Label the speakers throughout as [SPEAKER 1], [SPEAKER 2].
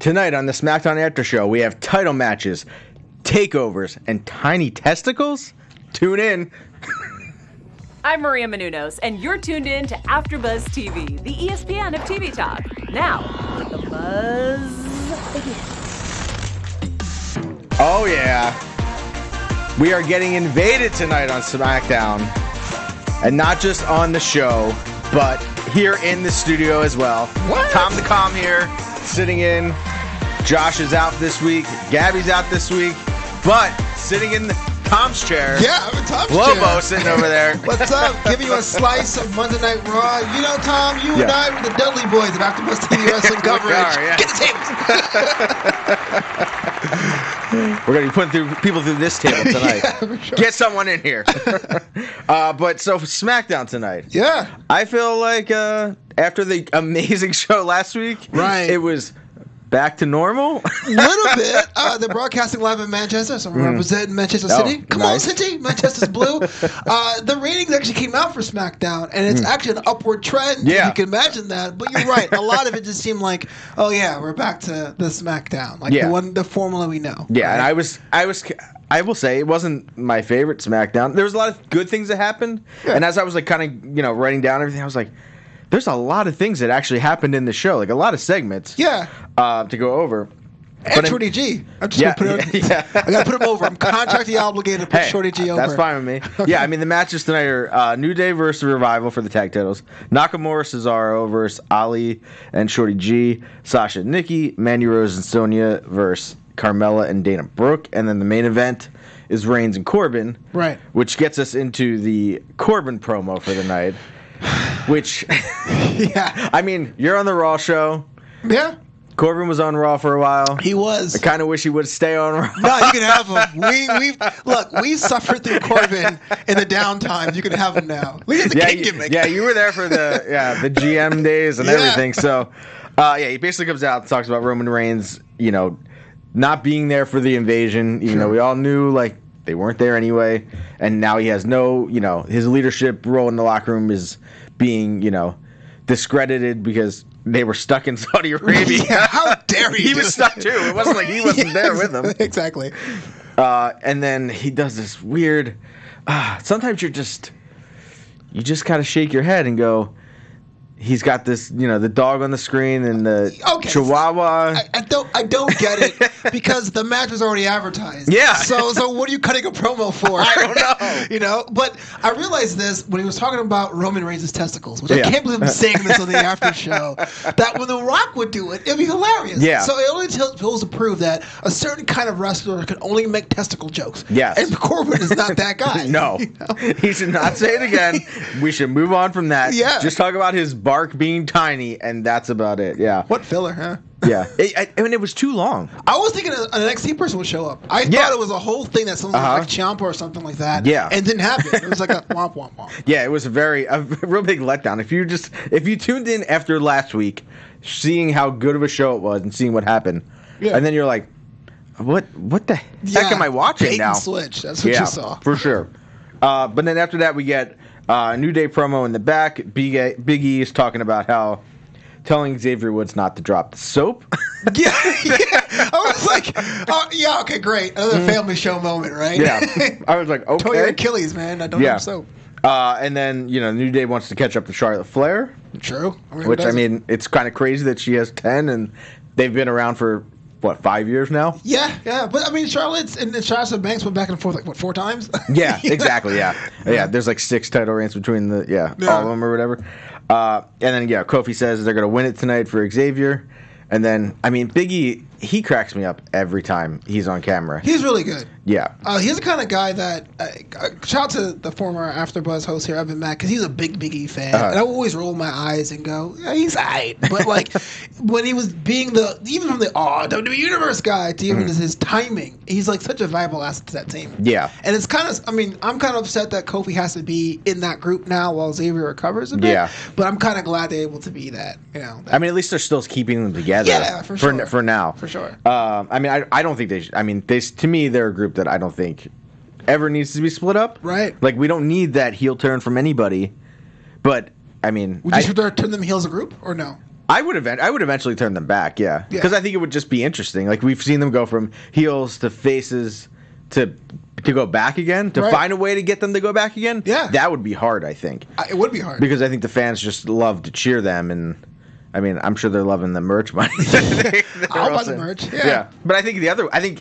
[SPEAKER 1] Tonight on the SmackDown After Show, we have title matches, takeovers, and tiny testicles? Tune in.
[SPEAKER 2] I'm Maria Menounos, and you're tuned in to AfterBuzz TV, the ESPN of TV talk. Now, let the buzz begin.
[SPEAKER 1] Oh, yeah. We are getting invaded tonight on SmackDown. And not just on the show, but here in the studio as well.
[SPEAKER 3] What?
[SPEAKER 1] Tom the Calm here, sitting in. Josh is out this week. Gabby's out this week. But sitting in Tom's chair.
[SPEAKER 3] Yeah, I'm in Tom's chair.
[SPEAKER 1] Flobo sitting over there.
[SPEAKER 3] What's up? Giving you a slice of Monday Night Raw. You know, Tom, you and I were the Dudley Boys of AfterBuzz TV wrestling coverage. Get the tables.
[SPEAKER 1] We're going to be putting people through this table tonight.
[SPEAKER 3] Yeah, for sure.
[SPEAKER 1] Get someone in here. But so for SmackDown tonight.
[SPEAKER 3] Yeah.
[SPEAKER 1] I feel like after the amazing show last week,
[SPEAKER 3] right,
[SPEAKER 1] it was back to normal.
[SPEAKER 3] A little bit. They're broadcasting live in Manchester, so we're representing Manchester City. Come on, City. Manchester's blue. The ratings actually came out for SmackDown, and it's actually an upward trend.
[SPEAKER 1] Yeah.
[SPEAKER 3] You can imagine that. But you're right. A lot of it just seemed like, oh, yeah, we're back to the SmackDown. Like the formula we know.
[SPEAKER 1] Yeah,
[SPEAKER 3] right?
[SPEAKER 1] and I will say it wasn't my favorite SmackDown. There was a lot of good things that happened. Yeah. And as I was like kind of, writing down everything, I was like, there's a lot of things that actually happened in the show, like a lot of segments.
[SPEAKER 3] Yeah.
[SPEAKER 1] To go over.
[SPEAKER 3] And Shorty G. I'm just gonna put it. I gotta put him over. I'm contractually obligated to put Shorty G over.
[SPEAKER 1] That's fine with me. Yeah, I mean the matches tonight are New Day versus Revival for the tag titles. Nakamura, Cesaro versus Ali and Shorty G. Sasha and Nikki, Mandy Rose and Sonya versus Carmella and Dana Brooke, and then the main event is Reigns and Corbin.
[SPEAKER 3] Right.
[SPEAKER 1] Which gets us into the Corbin promo for the night. Which, I mean, you're on the Raw show.
[SPEAKER 3] Yeah.
[SPEAKER 1] Corbin was on Raw for a while.
[SPEAKER 3] He was.
[SPEAKER 1] I kind of wish he would stay on Raw.
[SPEAKER 3] No, you can have him. We suffered through Corbin in the downtime. You can have him now. Look at the king gimmick.
[SPEAKER 1] Yeah, you were there for the GM days and everything. So, he basically comes out and talks about Roman Reigns, not being there for the invasion, even though we all knew they weren't there anyway, and now he has no, his leadership role in the locker room is being, discredited because they were stuck in Saudi Arabia.
[SPEAKER 3] Yeah, how dare he?
[SPEAKER 1] He was stuck too. It wasn't like he wasn't there with them.
[SPEAKER 3] Exactly.
[SPEAKER 1] And then he does this weird. Sometimes you just kind of shake your head and go. He's got this, the dog on the screen and the Chihuahua.
[SPEAKER 3] I don't get it because the match was already advertised.
[SPEAKER 1] Yeah.
[SPEAKER 3] So what are you cutting a promo for?
[SPEAKER 1] I don't know.
[SPEAKER 3] But I realized this when he was talking about Roman Reigns' testicles, which I can't believe I'm saying this on the after show. That when The Rock would do it, it'd be hilarious.
[SPEAKER 1] Yeah.
[SPEAKER 3] So it only goes to prove that a certain kind of wrestler can only make testicle jokes.
[SPEAKER 1] Yes.
[SPEAKER 3] And Corbin is not that guy.
[SPEAKER 1] No. He should not say it again. We should move on from that.
[SPEAKER 3] Yeah.
[SPEAKER 1] Just talk about his bark being tiny, and that's about it. Yeah.
[SPEAKER 3] What filler, huh?
[SPEAKER 1] Yeah. I mean, it was too long.
[SPEAKER 3] I was thinking an NXT person would show up. I thought it was a whole thing that someone like Ciampa or something like that.
[SPEAKER 1] Yeah.
[SPEAKER 3] And it didn't happen. It was like a womp, womp, womp.
[SPEAKER 1] Yeah, it was a real big letdown. If you tuned in after last week, seeing how good of a show it was and seeing what happened, and then you're like, what the heck am I watching
[SPEAKER 3] bait
[SPEAKER 1] now?
[SPEAKER 3] And switch. That's what you saw.
[SPEAKER 1] For sure. But then after that, we get a New Day promo in the back. Big E is talking about how telling Xavier Woods not to drop the soap.
[SPEAKER 3] yeah. I was like, okay, great. Another family show moment, right?
[SPEAKER 1] Yeah. I was like, okay.
[SPEAKER 3] Tore your Achilles, man. I don't have soap.
[SPEAKER 1] And then, New Day wants to catch up to Charlotte Flair.
[SPEAKER 3] True.
[SPEAKER 1] Which, it's kind of crazy that she has 10, and they've been around for, 5 years now?
[SPEAKER 3] Yeah. But, Charlotte's and Sasha Banks went back and forth, 4 times?
[SPEAKER 1] Yeah, exactly, yeah. Yeah, there's 6 title reigns between all of them or whatever. And then, Kofi says they're going to win it tonight for Xavier. And then, Big E, he cracks me up every time he's on camera.
[SPEAKER 3] He's really good.
[SPEAKER 1] Yeah.
[SPEAKER 3] He's the kind of guy that, shout out to the former AfterBuzz host here, Evan Mack, because he's a big E fan. And I always roll my eyes and go, yeah, he's aight. But, when he was being even from the WWE Universe guy to even his timing, he's, such a viable asset to that team.
[SPEAKER 1] Yeah.
[SPEAKER 3] And it's kind of, I'm kind of upset that Kofi has to be in that group now while Xavier recovers a bit. Yeah. But I'm kind of glad they're able to be that,
[SPEAKER 1] at least they're still keeping them together.
[SPEAKER 3] Yeah, for sure.
[SPEAKER 1] For now.
[SPEAKER 3] For sure.
[SPEAKER 1] I don't think they should. To me, they're a group that I don't think ever needs to be split up.
[SPEAKER 3] Right.
[SPEAKER 1] We don't need that heel turn from anybody. But,
[SPEAKER 3] would you turn them heel as a group or no?
[SPEAKER 1] I would eventually turn them back, yeah. Because I think it would just be interesting. Like, we've seen them go from heels to faces to go back again, to find a way to get them to go back again. Yeah. That would be hard, I think.
[SPEAKER 3] It would be hard.
[SPEAKER 1] Because I think the fans just love to cheer them, and I mean, I'm sure they're loving the merch money.
[SPEAKER 3] I'll buy the merch. Yeah.
[SPEAKER 1] But I think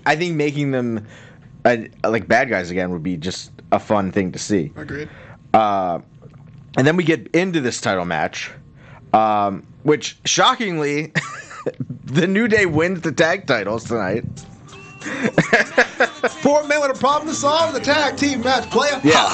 [SPEAKER 1] I think making them like bad guys again would be just a fun thing to see.
[SPEAKER 3] Agreed.
[SPEAKER 1] And then we get into this title match, which shockingly, the New Day wins the tag titles tonight.
[SPEAKER 3] 4 men with a problem to solve, the tag team match player. Yeah.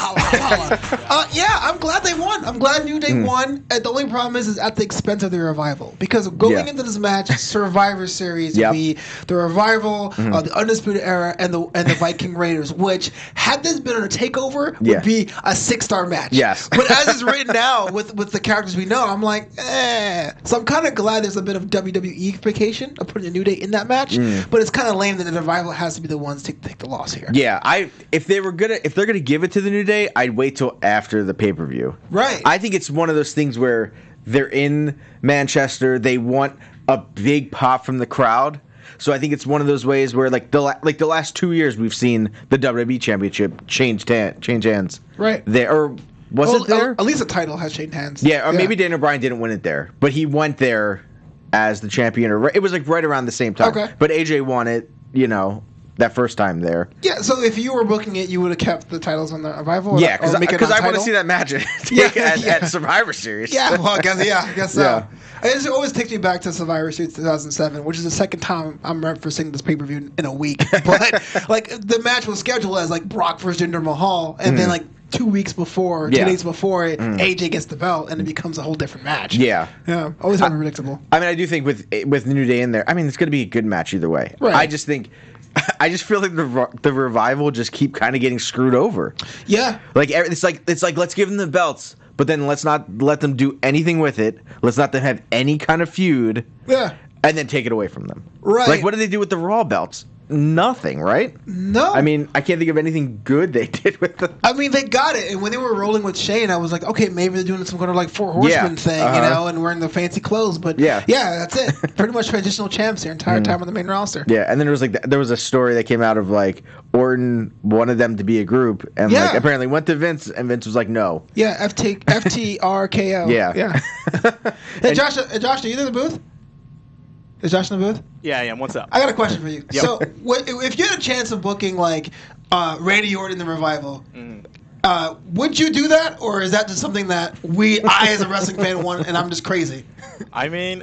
[SPEAKER 3] I'm glad they won. I'm glad New Day won. And the only problem is at the expense of the Revival. Because going into this match, Survivor Series would be the Revival, the Undisputed Era, and the Viking Raiders, which, had this been a takeover, would be a 6-star match.
[SPEAKER 1] Yes.
[SPEAKER 3] But as it's written now, with the characters we know, I'm like, So I'm kind of glad there's a bit of WWE-ification of putting the New Day in that match. But it's kind of lame that the Revival has to be the ones to take the loss here.
[SPEAKER 1] Yeah, if they're gonna give it to the New Day, I'd wait till after the pay-per-view.
[SPEAKER 3] Right.
[SPEAKER 1] I think it's one of those things where they're in Manchester, they want a big pop from the crowd. So I think it's one of those ways where like the last 2 years we've seen the WWE Championship change hands.
[SPEAKER 3] Right.
[SPEAKER 1] There or was it there?
[SPEAKER 3] At least the title has changed hands.
[SPEAKER 1] Yeah, or maybe Daniel Bryan didn't win it there, but he went there as the champion. Or it was like right around the same time.
[SPEAKER 3] Okay.
[SPEAKER 1] But AJ won it. That first time there.
[SPEAKER 3] Yeah, so if you were booking it, you would have kept the titles on the Revival?
[SPEAKER 1] Yeah, because I want to see that match at Survivor Series.
[SPEAKER 3] Yeah, well, I guess so. Yeah. It always takes me back to Survivor Series 2007, which is the second time I'm referencing this pay-per-view in a week. But, like, the match was scheduled as, like, Brock versus Jinder Mahal, and then, like, 2 weeks before, 2 days before it, AJ gets the belt, and it becomes a whole different match.
[SPEAKER 1] Yeah.
[SPEAKER 3] Yeah, always unpredictable.
[SPEAKER 1] I mean, I do think with the New Day in there, I mean, it's going to be a good match either way.
[SPEAKER 3] Right.
[SPEAKER 1] I just feel like the Revival just keep kind of getting screwed over.
[SPEAKER 3] Yeah.
[SPEAKER 1] Like it's like let's give them the belts, but then let's not let them do anything with it. Let's not let them have any kind of feud.
[SPEAKER 3] Yeah.
[SPEAKER 1] And then take it away from them.
[SPEAKER 3] Right.
[SPEAKER 1] Like, what did they do with the Raw belts? Nothing, right?
[SPEAKER 3] No.
[SPEAKER 1] I mean, I can't think of anything good they did with them.
[SPEAKER 3] I mean, they got it. And when they were rolling with Shane, I was like, okay, maybe they're doing some kind of like 4 Horsemen thing, and wearing the fancy clothes. But yeah, that's it. Pretty much transitional champs their entire time on the main roster.
[SPEAKER 1] Yeah, and then there was a story that came out of like Orton wanted them to be a group, and like apparently went to Vince, and Vince was like, no.
[SPEAKER 3] Yeah, FTRKO.
[SPEAKER 1] Yeah.
[SPEAKER 3] Hey, Josh, are you in the booth? Is Josh in the booth?
[SPEAKER 4] Yeah. What's up?
[SPEAKER 3] I got a question for you. Yep. So, if you had a chance of booking like Randy Orton in the Revival, would you do that, or is that just something that I as a wrestling fan want, and I'm just crazy?
[SPEAKER 4] I mean,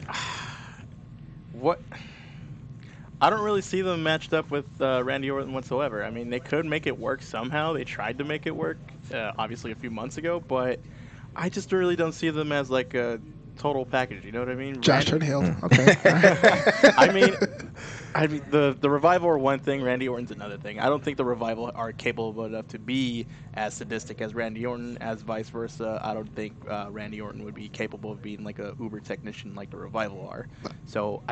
[SPEAKER 4] what? I don't really see them matched up with Randy Orton whatsoever. I mean, they could make it work somehow. They tried to make it work, obviously a few months ago, but I just really don't see them as like a total package. You know what I mean?
[SPEAKER 3] Josh turned heel. Okay.
[SPEAKER 4] I mean, the Revival are one thing. Randy Orton's another thing. I don't think the Revival are capable enough to be as sadistic as Randy Orton, as vice versa. I don't think Randy Orton would be capable of being like a Uber technician like the Revival are. So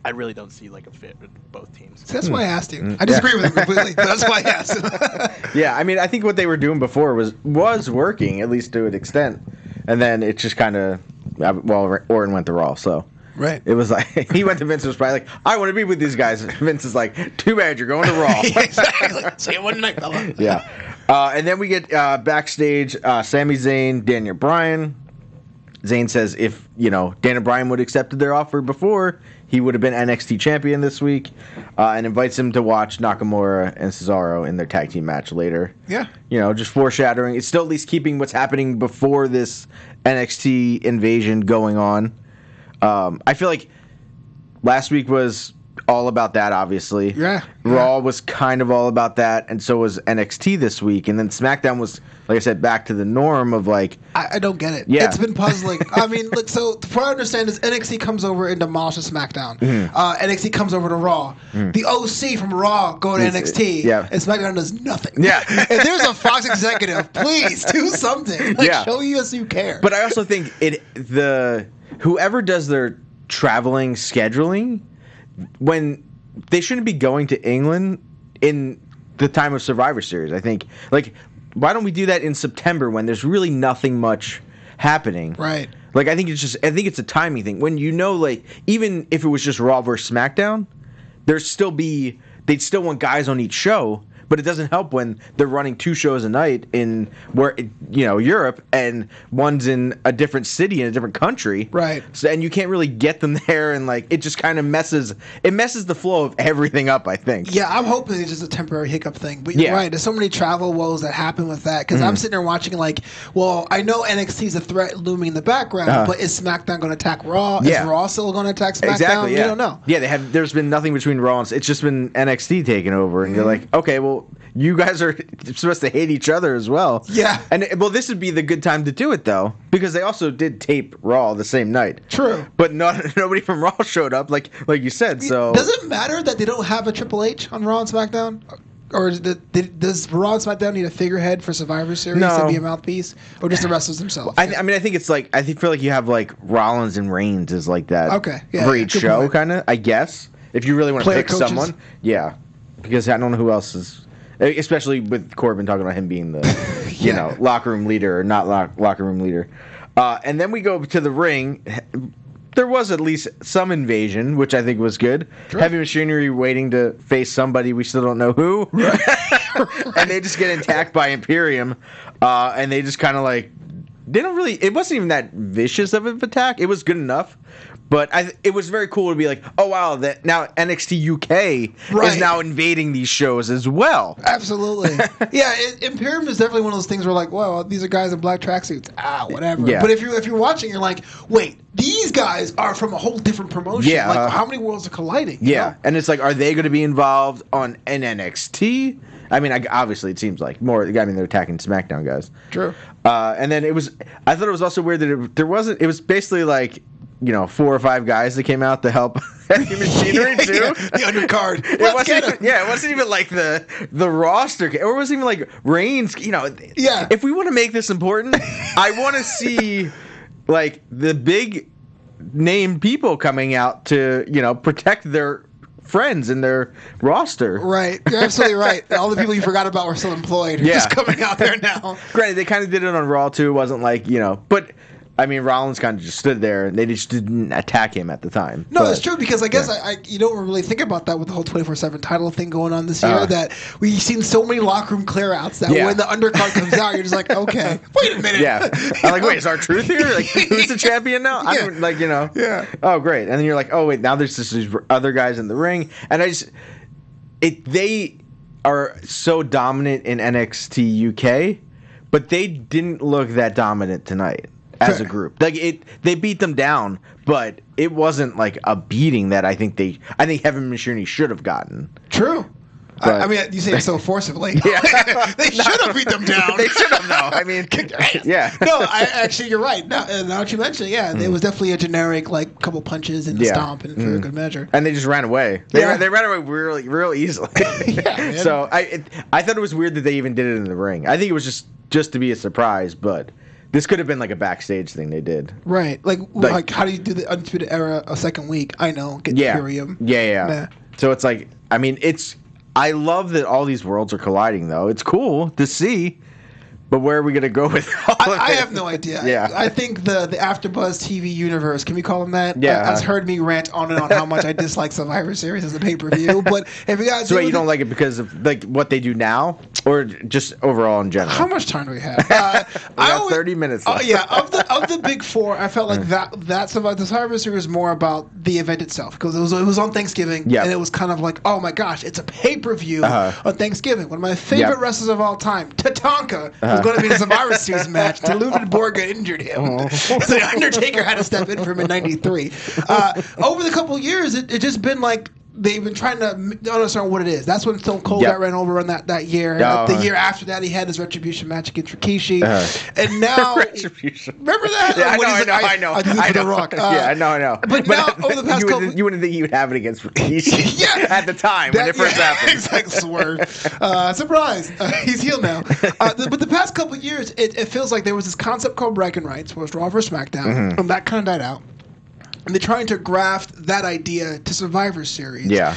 [SPEAKER 4] I really don't see like a fit with both teams.
[SPEAKER 3] So that's why I asked you. I disagree with him completely. That's why I asked.
[SPEAKER 1] Yeah, I mean, I think what they were doing before was working, at least to an extent, and then it just kind of. Well, Orton went to Raw, so
[SPEAKER 3] right.
[SPEAKER 1] It was like he went to Vince. Was probably like, I want to be with these guys. Vince is like, too bad you're going to Raw.
[SPEAKER 3] Exactly. See you one night, fella.
[SPEAKER 1] Yeah, and then we get backstage. Sami Zayn, Daniel Bryan. Zayn says if Daniel Bryan would have accepted their offer before, he would have been NXT champion this week, and invites him to watch Nakamura and Cesaro in their tag team match later.
[SPEAKER 3] Yeah,
[SPEAKER 1] just foreshadowing. It's still at least keeping what's happening before this NXT invasion going on. I feel like last week was all about that, obviously.
[SPEAKER 3] Yeah.
[SPEAKER 1] Raw was kind of all about that, and so was NXT this week. And then SmackDown was, like I said, back to the norm of like...
[SPEAKER 3] I don't get it.
[SPEAKER 1] Yeah.
[SPEAKER 3] It's been puzzling. I mean, look, so what I understand is NXT comes over and demolishes SmackDown. NXT comes over to Raw. The OC from Raw go to NXT, and SmackDown does nothing.
[SPEAKER 1] Yeah.
[SPEAKER 3] If there's a Fox executive, please do something. Show us you care.
[SPEAKER 1] But I also think whoever does their traveling scheduling... when they shouldn't be going to England in the time of Survivor Series. I think, like, why don't we do that in September when there's really nothing much happening?
[SPEAKER 3] Right.
[SPEAKER 1] Like, I think it's a timing thing. When like, even if it was just Raw versus SmackDown, they'd still want guys on each show. But it doesn't help when they're running 2 shows a night in Europe, and one's in a different city in a different country.
[SPEAKER 3] Right.
[SPEAKER 1] So, and you can't really get them there, and like it just kind of messes the flow of everything up, I think.
[SPEAKER 3] Yeah, I'm hoping it's just a temporary hiccup thing. But you're right. There's so many travel woes that happen with that. Because I'm sitting there watching like, well, I know NXT's a threat looming in the background, but is SmackDown going to attack Raw? Is Raw still going to attack SmackDown?
[SPEAKER 1] Exactly. Yeah.
[SPEAKER 3] We don't know.
[SPEAKER 1] Yeah, there's been nothing between Raw and it's just been NXT taking over, and you're like, okay, well, you guys are supposed to hate each other as well.
[SPEAKER 3] Yeah.
[SPEAKER 1] And this would be the good time to do it though, because they also did tape Raw the same night.
[SPEAKER 3] True.
[SPEAKER 1] But nobody from Raw showed up, like you said. So
[SPEAKER 3] does it matter that they don't have a Triple H on Raw and SmackDown? Or does Raw and SmackDown need a figurehead for Survivor Series to be a mouthpiece, or just the wrestlers themselves?
[SPEAKER 1] I mean, I think it's like feel like you have like Rollins and Reigns is like that.
[SPEAKER 3] Okay.
[SPEAKER 1] For each show, kind of. I guess if you really want to pick someone, because I don't know who else is. Especially with Corbin talking about him being the, locker room leader or not locker room leader. And then we go to the ring. There was at least some invasion, which I think was good. Sure. Heavy Machinery waiting to face somebody we still don't know who. Right. And they just get attacked by Imperium. And they just kind of like, it wasn't even that vicious of an attack. It was good enough. But it was very cool to be like, oh, wow, that now NXT UK is now invading these shows as well.
[SPEAKER 3] Absolutely. Yeah, Imperium is definitely one of those things where like, well, these are guys in black tracksuits. Whatever. Yeah. But if you're watching, you're like, wait, these guys are from a whole different promotion. Yeah. Like, how many worlds are colliding?
[SPEAKER 1] Yeah. And it's like, are they going to be involved on an NXT? I mean, obviously, it seems like more. I mean, they're attacking SmackDown guys.
[SPEAKER 3] True.
[SPEAKER 1] And then I thought it was also weird that it was basically like, 4 or 5 guys that came out to help Heavy Machinery too.
[SPEAKER 3] Yeah, the undercard.
[SPEAKER 1] It wasn't even like the roster, or it wasn't even like Reigns. If we want to make this important, I want to see like the big name people coming out to protect their friends in their roster.
[SPEAKER 3] Right. You're absolutely right. All the people you forgot about were still employed. Just coming out there now.
[SPEAKER 1] Granted, they kind of did it on Raw too. It wasn't like, but I mean, Rollins kind of just stood there, and they just didn't attack him at the time.
[SPEAKER 3] No, that's true, because I guess you don't really think about that with the whole 24/7 title thing going on this year, that we've seen so many locker room clear-outs that when the undercard comes out, you're just like, okay, wait a minute.
[SPEAKER 1] Yeah. I'm like, wait, is our truth here? Like, who's the champion now? I don't,
[SPEAKER 3] Yeah.
[SPEAKER 1] Oh, great. And then you're like, oh, wait, now there's just these other guys in the ring. And they are so dominant in NXT UK, but they didn't look that dominant tonight. As a group, like they beat them down, but it wasn't like a beating that I think Heavy Machinery should have gotten.
[SPEAKER 3] True. I mean, you say it so forcefully.
[SPEAKER 1] Yeah.
[SPEAKER 3] They should have beat them down.
[SPEAKER 1] They should have, though. I mean, yeah.
[SPEAKER 3] No, actually, you're right. Now that you mention it, it was definitely a generic, like, couple punches and a stomp and for a good measure.
[SPEAKER 1] And they just ran away. They ran away real easily. So I thought it was weird that they even did it in the ring. I think it was just to be a surprise, but this could have been like a backstage thing they did.
[SPEAKER 3] Right. Like how do you do the Undisputed Era a second week? I know. Get Imperium.
[SPEAKER 1] Yeah. So it's like, I mean, I love that all these worlds are colliding, though. It's cool to see. But where are we going to go with all of it?
[SPEAKER 3] I have no idea.
[SPEAKER 1] Yeah.
[SPEAKER 3] I think the AfterBuzz TV universe, can we call them that?
[SPEAKER 1] Yeah.
[SPEAKER 3] Has heard me rant on and on how much I dislike Survivor Series as a pay-per-view. But if you guys...
[SPEAKER 1] So you don't like it because of like what they do now? Or just overall in general?
[SPEAKER 3] How much time do we have?
[SPEAKER 1] We got 30 minutes left.
[SPEAKER 3] Of the big four, I felt like the Survivor Series was more about the event itself. Because it was on Thanksgiving. Yep. And it was kind of like, oh my gosh, it's a pay-per-view on Thanksgiving. One of my favorite wrestlers of all time, Tatanka, was going to be in a Survivor Series match. Deluded Borga injured him. So the Undertaker had to step in for him in '93. Over the couple of years, it just been like they've been trying to understand what it is. That's when Stone Cold got ran over on that year. The year after that, he had his Retribution match against Rikishi. And now...
[SPEAKER 1] Retribution.
[SPEAKER 3] Remember that?
[SPEAKER 1] Yeah, I know.
[SPEAKER 3] I do this for The Rock.
[SPEAKER 1] I know.
[SPEAKER 3] But now, over the past couple...
[SPEAKER 1] You wouldn't think he would have it against Rikishi at the time when it first happened.
[SPEAKER 3] Exactly. Swerve. Surprise. He's healed now. But the past couple of years, it feels like there was this concept called Bragging Rights, where it was Raw vs. SmackDown, and that kind of died out. and they're trying to graft that idea to Survivor Series.
[SPEAKER 1] Yeah.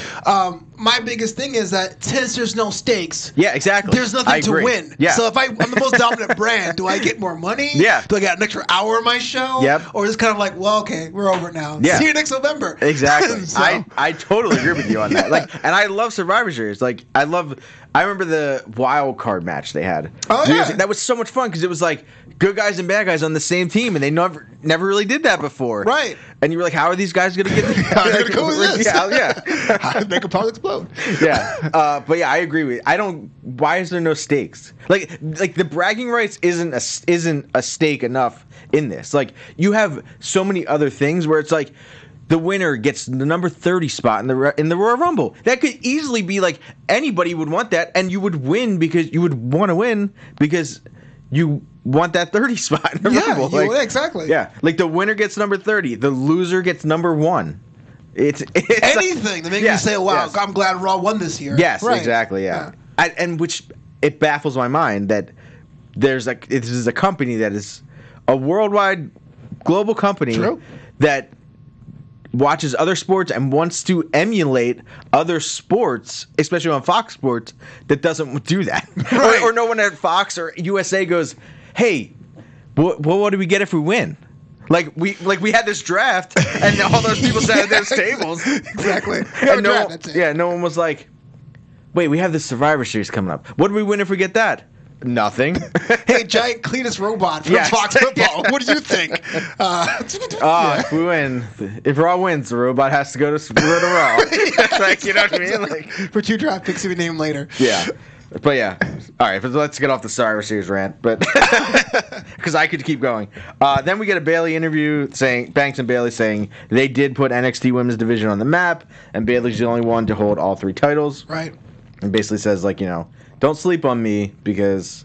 [SPEAKER 3] My biggest thing is that since there's no stakes,
[SPEAKER 1] Yeah, exactly.
[SPEAKER 3] there's nothing to win.
[SPEAKER 1] Yeah.
[SPEAKER 3] So if I'm the most dominant brand, do I get more money?
[SPEAKER 1] Yeah.
[SPEAKER 3] Do I get an extra hour on my show?
[SPEAKER 1] Yep.
[SPEAKER 3] Or is it kind of like, well, okay, we're over now.
[SPEAKER 1] Yeah.
[SPEAKER 3] See you next November.
[SPEAKER 1] Exactly.
[SPEAKER 3] So-
[SPEAKER 1] I totally agree with you on that. Like, and I love Survivor Series. Like, I remember the wild card match they had.
[SPEAKER 3] Oh, yeah.
[SPEAKER 1] That was so much fun because it was like good guys and bad guys on the same team, and they never really did that before.
[SPEAKER 3] Right.
[SPEAKER 1] And you were like, how are these guys going to get?
[SPEAKER 3] How are they gonna go with this?
[SPEAKER 1] Yeah.
[SPEAKER 3] How did make a pot explode?
[SPEAKER 1] Yeah. But yeah, I agree with you. Why is there no stakes? Like the bragging rights isn't a stake enough in this. Like, you have so many other things where it's like, the winner gets the number 30 spot in the Royal Rumble. That could easily be like, anybody would want that, and you would win because you would want to win because you want that 30 spot in the Rumble.
[SPEAKER 3] Yeah, exactly.
[SPEAKER 1] Yeah, like the winner gets number 30, the loser gets number 1. It's
[SPEAKER 3] anything to make you say, "Wow,
[SPEAKER 1] yes.
[SPEAKER 3] I'm glad Raw won this year."
[SPEAKER 1] Yes,
[SPEAKER 3] right.
[SPEAKER 1] exactly. Yeah, and which it baffles my mind that this is a company that is a worldwide, global company that watches other sports and wants to emulate other sports, especially on Fox Sports, that doesn't do that.
[SPEAKER 3] Right.
[SPEAKER 1] or no one at Fox or USA goes, "Hey, what do we get if we win?" Like we had this draft, and all those people sat at those tables.
[SPEAKER 3] Exactly.
[SPEAKER 1] And no one was like, "Wait, we have this Survivor Series coming up. What do we win if we get that?" Nothing.
[SPEAKER 3] Hey, giant Cletus robot from Fox Football. What do you think?
[SPEAKER 1] If we win, if Raw wins, the robot has to go to Raw. Like, you know what I mean? Like,
[SPEAKER 3] for 2 draft picks to be named later.
[SPEAKER 1] Yeah. But yeah. All right, let's get off the Survivor Series rant, but because I could keep going. Then we get a Bayley interview saying Banks and Bayley saying they did put NXT Women's Division on the map, and Bayley's the only one to hold all 3 titles.
[SPEAKER 3] Right.
[SPEAKER 1] And basically says, like, don't sleep on me because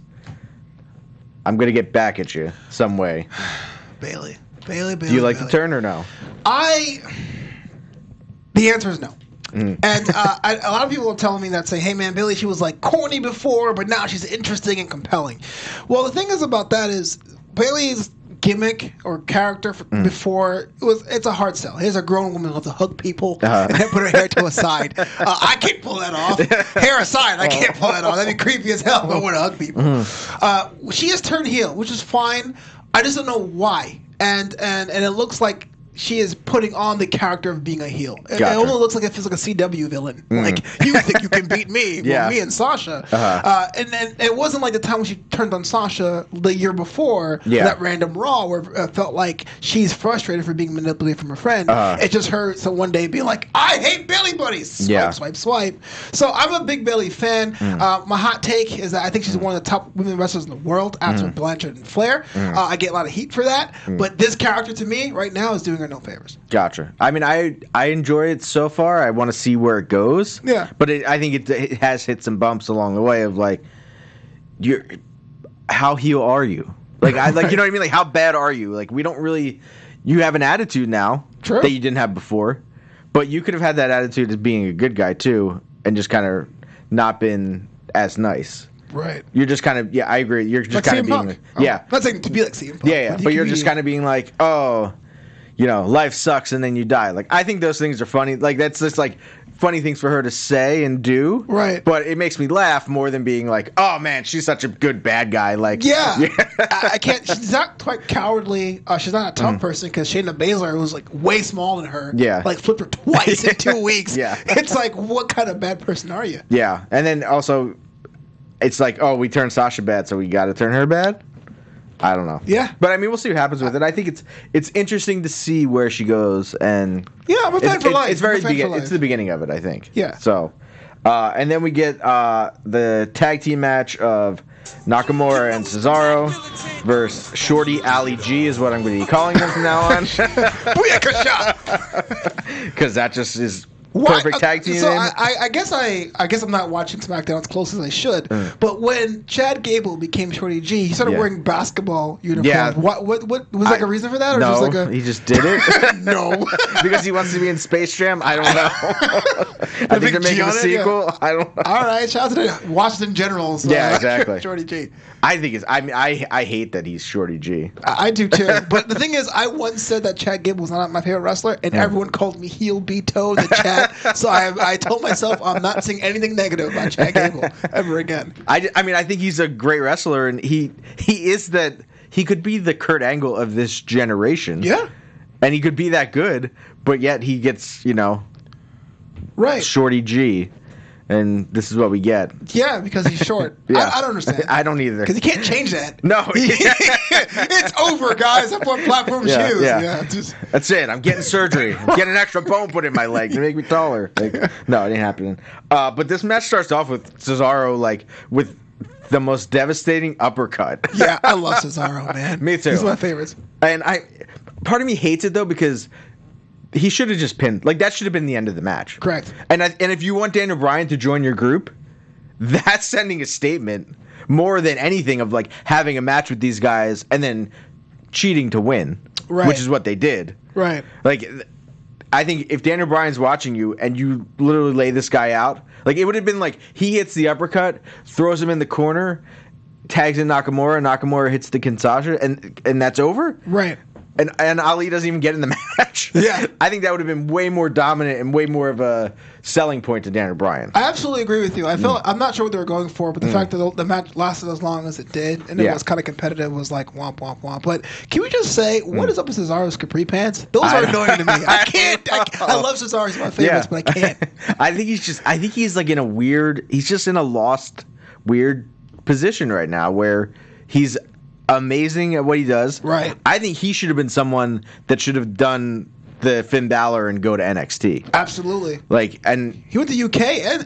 [SPEAKER 1] I'm going to get back at you some way.
[SPEAKER 3] Bayley.
[SPEAKER 1] Do you like the turn or no?
[SPEAKER 3] The answer is no. And a lot of people are telling me that, say, hey, man, Bayley, she was like corny before, but now she's interesting and compelling. Well, the thing is about that is Bayley's gimmick or character before it's a hard sell. Here's a grown woman who loves to hug people and put her hair to a side. I can't pull that off. Hair aside, I can't pull that off. That'd be creepy as hell if I want to hug people. She has turned heel, which is fine. I just don't know why. And it looks like she is putting on the character of being a heel. It almost looks like it feels like a CW villain. Like, you think you can beat me? Well, me and Sasha. And then it wasn't like the time when she turned on Sasha the year before, that random Raw, where it felt like she's frustrated for being manipulated from her friend. It's just her one day being like, I hate Bayley buddies. Swipe, swipe. So I'm a big Bayley fan. My hot take is that I think she's one of the top women wrestlers in the world after Blanchard and Flair. I get a lot of heat for that. But this character, to me, right now, is doing her no favors.
[SPEAKER 1] Gotcha. I mean, I enjoy it so far. I want to see where it goes.
[SPEAKER 3] Yeah.
[SPEAKER 1] But I think it has hit some bumps along the way of like, how heel are you? Like, you know what I mean? Like, how bad are you? Like, we don't really. You have an attitude now that you didn't have before, but you could have had that attitude as being a good guy too, and just kind of not been as nice.
[SPEAKER 3] Right.
[SPEAKER 1] You're just kind of I agree. You're just kind of being
[SPEAKER 3] not saying to be like CM Punk.
[SPEAKER 1] Yeah. But you're just kind of being like, oh. Life sucks and then you die. Like, I think those things are funny. Like, that's just like funny things for her to say and do.
[SPEAKER 3] Right.
[SPEAKER 1] But it makes me laugh more than being like, oh man, she's such a good bad guy. Like,
[SPEAKER 3] I can't. She's not quite cowardly. She's not a tough person because Shayna Baszler was like way smaller than her.
[SPEAKER 1] Yeah.
[SPEAKER 3] Like flipped her twice in 2 weeks.
[SPEAKER 1] Yeah.
[SPEAKER 3] It's like, what kind of bad person are you?
[SPEAKER 1] Yeah. And then also, it's like, oh, we turned Sasha bad, so we got to turn her bad. I don't know.
[SPEAKER 3] Yeah.
[SPEAKER 1] But I mean, we'll see what happens with it. I think it's interesting to see where she goes, and
[SPEAKER 3] I'm a fan for life.
[SPEAKER 1] It's it's the beginning of it, I think.
[SPEAKER 3] Yeah.
[SPEAKER 1] So, and then we get the tag team match of Nakamura and Cesaro versus Shorty Ali G is what I'm going to be calling them from now on.
[SPEAKER 3] Booyakasha!
[SPEAKER 1] Because that just is perfect tag team.
[SPEAKER 3] So I guess I'm not watching SmackDown as close as I should. But when Chad Gable became Shorty G, he started wearing basketball uniforms.
[SPEAKER 1] Yeah.
[SPEAKER 3] What was like a reason for that? Or
[SPEAKER 1] No,
[SPEAKER 3] just like
[SPEAKER 1] he just did it.
[SPEAKER 3] No.
[SPEAKER 1] Because he wants to be in Space Jam. I don't know. I think they're making a sequel. Yeah. I don't know.
[SPEAKER 3] All right, shout out to the Washington Generals.
[SPEAKER 1] Yeah, exactly.
[SPEAKER 3] Shorty G.
[SPEAKER 1] I think it's. I mean, I hate that he's Shorty G.
[SPEAKER 3] I do too. But the thing is, I once said that Chad Gable was not my favorite wrestler, and everyone called me heel B-toe in the chat. So I told myself I'm not saying anything negative about Chad Gable ever again.
[SPEAKER 1] I mean, I think he's a great wrestler, and he is that. He could be the Kurt Angle of this generation.
[SPEAKER 3] Yeah.
[SPEAKER 1] And he could be that good, but yet he gets,
[SPEAKER 3] right,
[SPEAKER 1] Shorty G. And this is what we get.
[SPEAKER 3] Yeah, because he's short.
[SPEAKER 1] Yeah.
[SPEAKER 3] I don't understand.
[SPEAKER 1] I don't either.
[SPEAKER 3] Because he can't change that.
[SPEAKER 1] No.
[SPEAKER 3] It's over, guys. That's what platform shoes.
[SPEAKER 1] Yeah. That's it. I'm getting surgery. I'm getting an extra bone put in my leg to make me taller. No, it ain't happening. But this match starts off with Cesaro, with the most devastating uppercut.
[SPEAKER 3] Yeah, I love Cesaro, man.
[SPEAKER 1] Me too.
[SPEAKER 3] He's one of my favorites.
[SPEAKER 1] And part of me hates it, though, because he should have just pinned. That should have been the end of the match.
[SPEAKER 3] Correct.
[SPEAKER 1] And if you want Daniel Bryan to join your group, that's sending a statement more than anything of having a match with these guys and then cheating to win,
[SPEAKER 3] right,
[SPEAKER 1] which is what they did.
[SPEAKER 3] Right.
[SPEAKER 1] I think if Daniel Bryan's watching you and you literally lay this guy out, it would have been he hits the uppercut, throws him in the corner, tags in Nakamura hits the Kinshasa, and that's over.
[SPEAKER 3] Right.
[SPEAKER 1] And Ali doesn't even get in the match.
[SPEAKER 3] Yeah.
[SPEAKER 1] I think that would have been way more dominant and way more of a selling point to Daniel Bryan.
[SPEAKER 3] I absolutely agree with you. I'm not sure what they were going for, but the fact that the match lasted as long as it did and it was kind of competitive was womp, womp, womp. But can we just say, what is up with Cesaro's capri pants? Those are annoying to me. I can't. I love Cesaro. He's my favorites, but I can't.
[SPEAKER 1] I think he's in a weird, he's just in a lost, weird position right now where he's amazing at what he does.
[SPEAKER 3] Right.
[SPEAKER 1] I think he should have been someone that should have done the Finn Balor and go to NXT.
[SPEAKER 3] Absolutely.
[SPEAKER 1] And
[SPEAKER 3] he went to UK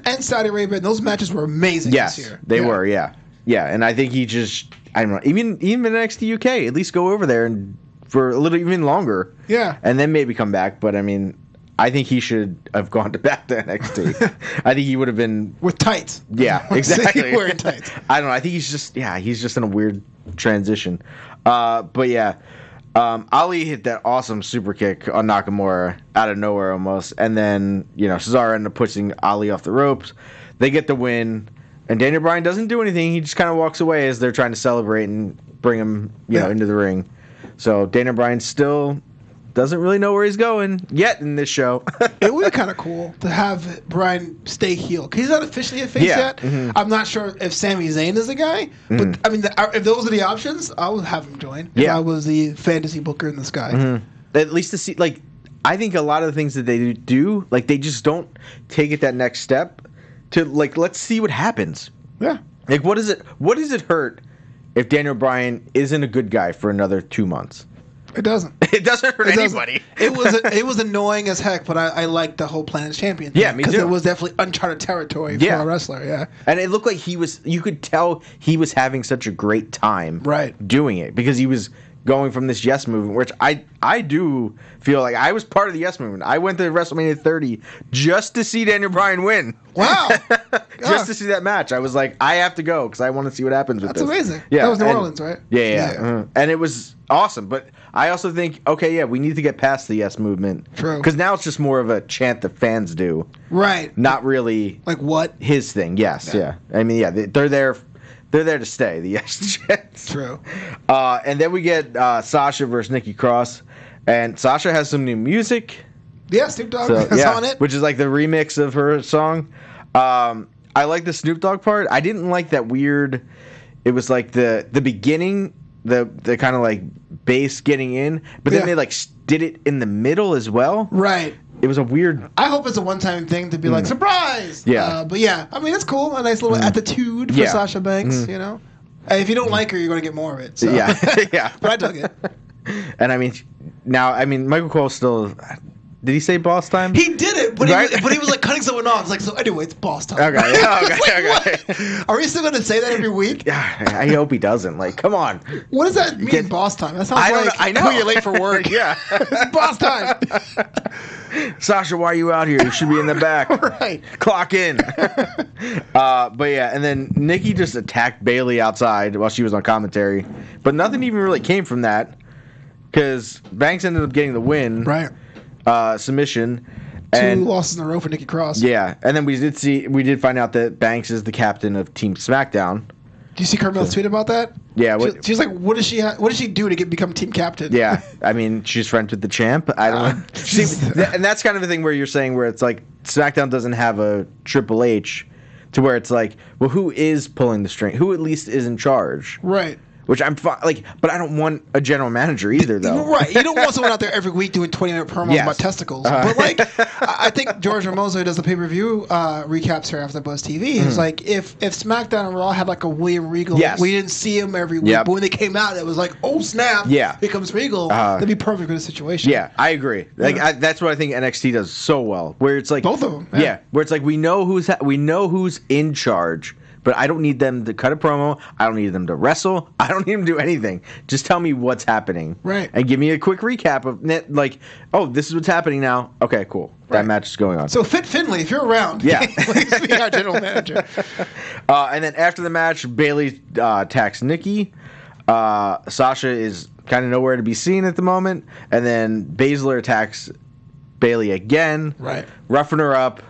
[SPEAKER 3] and Saudi Arabia, and those matches were amazing this year.
[SPEAKER 1] They were, yeah. Yeah, and I think he just, I don't know, even NXT UK, at least go over there and for a little even longer.
[SPEAKER 3] Yeah.
[SPEAKER 1] And then maybe come back, but I mean, I think he should have gone back to NXT. I think he would have been
[SPEAKER 3] with tights.
[SPEAKER 1] Yeah, exactly.
[SPEAKER 3] Wearing tights.
[SPEAKER 1] I don't know. I think he's just in a weird transition. But yeah, Ali hit that awesome super kick on Nakamura out of nowhere almost, and then Cesaro ended up pushing Ali off the ropes. They get the win, and Daniel Bryan doesn't do anything. He just kind of walks away as they're trying to celebrate and bring him into the ring. So Daniel Bryan still doesn't really know where he's going yet in this show.
[SPEAKER 3] It would be kind of cool to have Bryan stay heel. Because he's not officially a face yet. Mm-hmm. I'm not sure if Sami Zayn is a guy. But, I mean, if those are the options, I would have him join. If I was the fantasy booker in the sky.
[SPEAKER 1] Mm-hmm. At least to see, I think a lot of the things that they do, they just don't take it that next step to, let's see what happens.
[SPEAKER 3] Yeah.
[SPEAKER 1] What does it hurt if Daniel Bryan isn't a good guy for another 2 months?
[SPEAKER 3] It doesn't.
[SPEAKER 1] It doesn't hurt anybody.
[SPEAKER 3] It was annoying as heck, but I liked the whole Planet's Champion thing.
[SPEAKER 1] Yeah, me too.
[SPEAKER 3] Because it was definitely uncharted territory for a wrestler, yeah.
[SPEAKER 1] And it looked like you could tell he was having such a great time doing it because he was going from this yes movement, which I do feel like I was part of the yes movement. I went to WrestleMania 30 just to see Daniel Bryan win.
[SPEAKER 3] Wow.
[SPEAKER 1] Just to see that match. I was like, I have to go because I want to see what happens with this.
[SPEAKER 3] That's amazing.
[SPEAKER 1] Yeah,
[SPEAKER 3] that was New Orleans, right?
[SPEAKER 1] Yeah. Mm-hmm. And it was awesome. But I also think, we need to get past the yes movement.
[SPEAKER 3] True.
[SPEAKER 1] Because now it's just more of a chant that fans do.
[SPEAKER 3] Right.
[SPEAKER 1] Not really
[SPEAKER 3] what?
[SPEAKER 1] His thing. Yes, yeah. I mean, they're there. They're there to stay, the yes chants.
[SPEAKER 3] True.
[SPEAKER 1] And then we get Sasha versus Nikki Cross. And Sasha has some new music.
[SPEAKER 3] Yeah, Snoop Dogg is on it.
[SPEAKER 1] Which is the remix of her song. I like the Snoop Dogg part. I didn't like that weird... It was the beginning, the kind of bass getting in. But then they did it in the middle as well.
[SPEAKER 3] Right.
[SPEAKER 1] It was a weird...
[SPEAKER 3] I hope it's a one-time thing to be surprise!
[SPEAKER 1] Yeah.
[SPEAKER 3] But yeah, I mean, it's cool. A nice little attitude for Sasha Banks, If you don't like her, you're going to get more of it. So.
[SPEAKER 1] Yeah. Yeah.
[SPEAKER 3] But I dug it.
[SPEAKER 1] And I mean, Michael Cole still... Did he say boss time?
[SPEAKER 3] He did it, but he was like cutting someone off. It's like, so anyway, it's boss time.
[SPEAKER 1] Okay.
[SPEAKER 3] Are we still going to say that every week?
[SPEAKER 1] Yeah, I hope he doesn't. Like, come on.
[SPEAKER 3] What does that mean, boss time? That sounds
[SPEAKER 1] I know.
[SPEAKER 3] you're late for work.
[SPEAKER 1] Yeah.
[SPEAKER 3] It's boss time.
[SPEAKER 1] Sasha, why are you out here? You should be in the back.
[SPEAKER 3] Right.
[SPEAKER 1] Clock in. But yeah, and then Nikki just attacked Bayley outside while she was on commentary. But nothing even really came from that because Banks ended up getting the win.
[SPEAKER 3] Right.
[SPEAKER 1] Submission.
[SPEAKER 3] Two losses in a row for Nikki Cross.
[SPEAKER 1] Yeah, and then we did find out that Banks is the captain of Team SmackDown.
[SPEAKER 3] Do you see Carmel's tweet about that?
[SPEAKER 1] Yeah,
[SPEAKER 3] she's like, what does she do to become team captain?
[SPEAKER 1] Yeah, I mean, she's friends with the champ. I don't know. See, and that's kind of the thing where you're saying where it's like SmackDown doesn't have a Triple H, to where it's like, well, who is pulling the string? Who at least is in charge?
[SPEAKER 3] Right.
[SPEAKER 1] Which I'm fine, but I don't want a general manager either, though.
[SPEAKER 3] Right. You don't want someone out there every week doing 20-minute promos about testicles. But I think George Ramoso, who does the pay-per-view recaps here after AfterBuzz TV, is like, if SmackDown and Raw had like a William Regal, we didn't see him every week, but when they came out, it was like, oh snap, here comes Regal. That'd be perfect for the situation.
[SPEAKER 1] Yeah, I agree. Like that's what I think NXT does so well, where it's like
[SPEAKER 3] both of them.
[SPEAKER 1] Yeah, where it's like we know who's in charge. But I don't need them to cut a promo. I don't need them to wrestle. I don't need them to do anything. Just tell me what's happening.
[SPEAKER 3] Right.
[SPEAKER 1] And give me a quick recap of, like, oh, this is what's happening now. Okay, cool. That match is going on.
[SPEAKER 3] So, Fit Finlay, if you're around, please be our general manager.
[SPEAKER 1] And then after the match, Bayley attacks Nikki. Sasha is kind of nowhere to be seen at the moment. And then Baszler attacks Bayley again.
[SPEAKER 3] Right.
[SPEAKER 1] Roughing her up.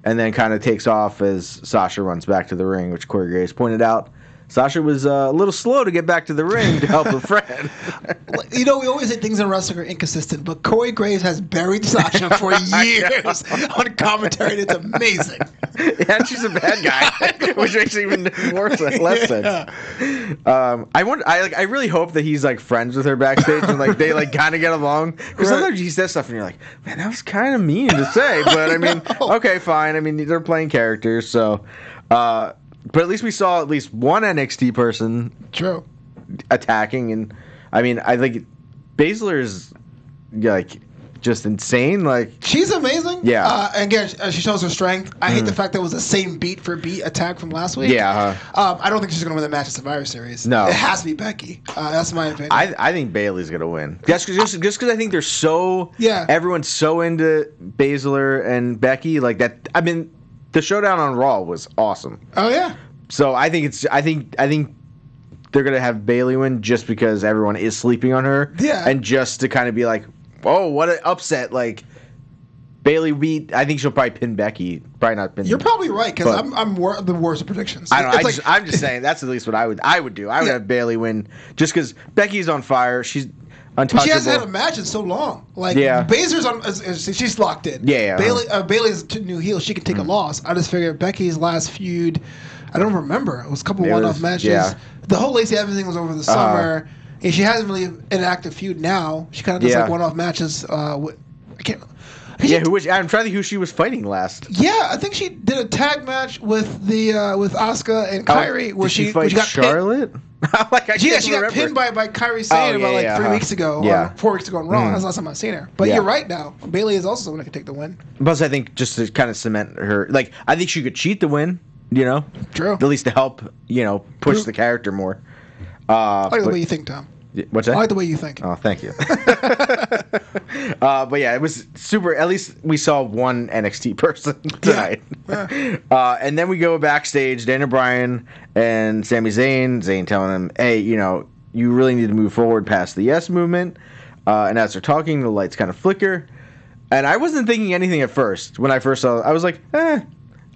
[SPEAKER 1] And then kind of takes off as Sasha runs back to the ring, which Corey Graves pointed out. Sasha was a little slow to get back to the ring to help her friend.
[SPEAKER 3] We always say things in wrestling are inconsistent, but Corey Graves has buried Sasha for years on commentary, and it's amazing.
[SPEAKER 1] And she's a bad guy, which makes even less sense. I really hope that he's like friends with her backstage and like they like kind of get along. Because sometimes he says stuff and you're like, man, that was kind of mean to say. But I mean, okay, fine. I mean, they're playing characters, so. But at least we saw at least one NXT person attacking, and I mean, I think Baszler is like just insane. Like
[SPEAKER 3] she's amazing.
[SPEAKER 1] Yeah.
[SPEAKER 3] Again, she shows her strength. I hate the fact that it was the same beat for beat attack from last week.
[SPEAKER 1] Yeah.
[SPEAKER 3] I don't think she's gonna win the match at Survivor Series.
[SPEAKER 1] No,
[SPEAKER 3] it has to be Becky. That's my opinion.
[SPEAKER 1] I think Bayley's gonna win. Just because I think they're so everyone's so into Baszler and Becky like that. I mean. The showdown on Raw was awesome.
[SPEAKER 3] Oh yeah.
[SPEAKER 1] So I think they're gonna have Bayley win just because everyone is sleeping on her.
[SPEAKER 3] Yeah.
[SPEAKER 1] And just to kind of be like, oh, what an upset! Like Bayley beat. I think she'll probably pin Becky. Probably not pin.
[SPEAKER 3] You're probably right because I'm the worst of predictions.
[SPEAKER 1] I don't know. I'm just saying that's at least what I would do. I would have Bayley win just because Becky's on fire. She's untouchable.
[SPEAKER 3] She hasn't had a match in so long. Like Baszler's on, she's locked in.
[SPEAKER 1] Yeah.
[SPEAKER 3] Bayley's a new heel. She can take a loss. I just figured Becky's last feud. I don't remember. It was a couple one-off matches. Yeah. The whole Lacey Evans thing was over the summer. And she hasn't really an active feud now. She kind of does like one-off matches. I can't.
[SPEAKER 1] I'm trying to think who she was fighting last.
[SPEAKER 3] Yeah, I think she did a tag match with Asuka and Kairi, where she
[SPEAKER 1] got
[SPEAKER 3] Charlotte. She got pinned by Kairi Sane about 3 weeks ago, or 4 weeks ago on Raw. That's the last time I've seen her. But you're right now. Bayley is also someone that can take the win.
[SPEAKER 1] Plus, I think just to kind of cement her, like I think she could cheat the win.
[SPEAKER 3] True.
[SPEAKER 1] At least to help, push the character more.
[SPEAKER 3] I like the way you think, Tom.
[SPEAKER 1] What's that?
[SPEAKER 3] I like the way you think.
[SPEAKER 1] Oh, thank you. But yeah, it was super. At least we saw one NXT person tonight. And then we go backstage. Daniel Bryan and Sami Zayn. Zayn telling him, "Hey, you really need to move forward past the Yes movement." And as they're talking, the lights kind of flicker. And I wasn't thinking anything at first. When I first saw it, I was like, I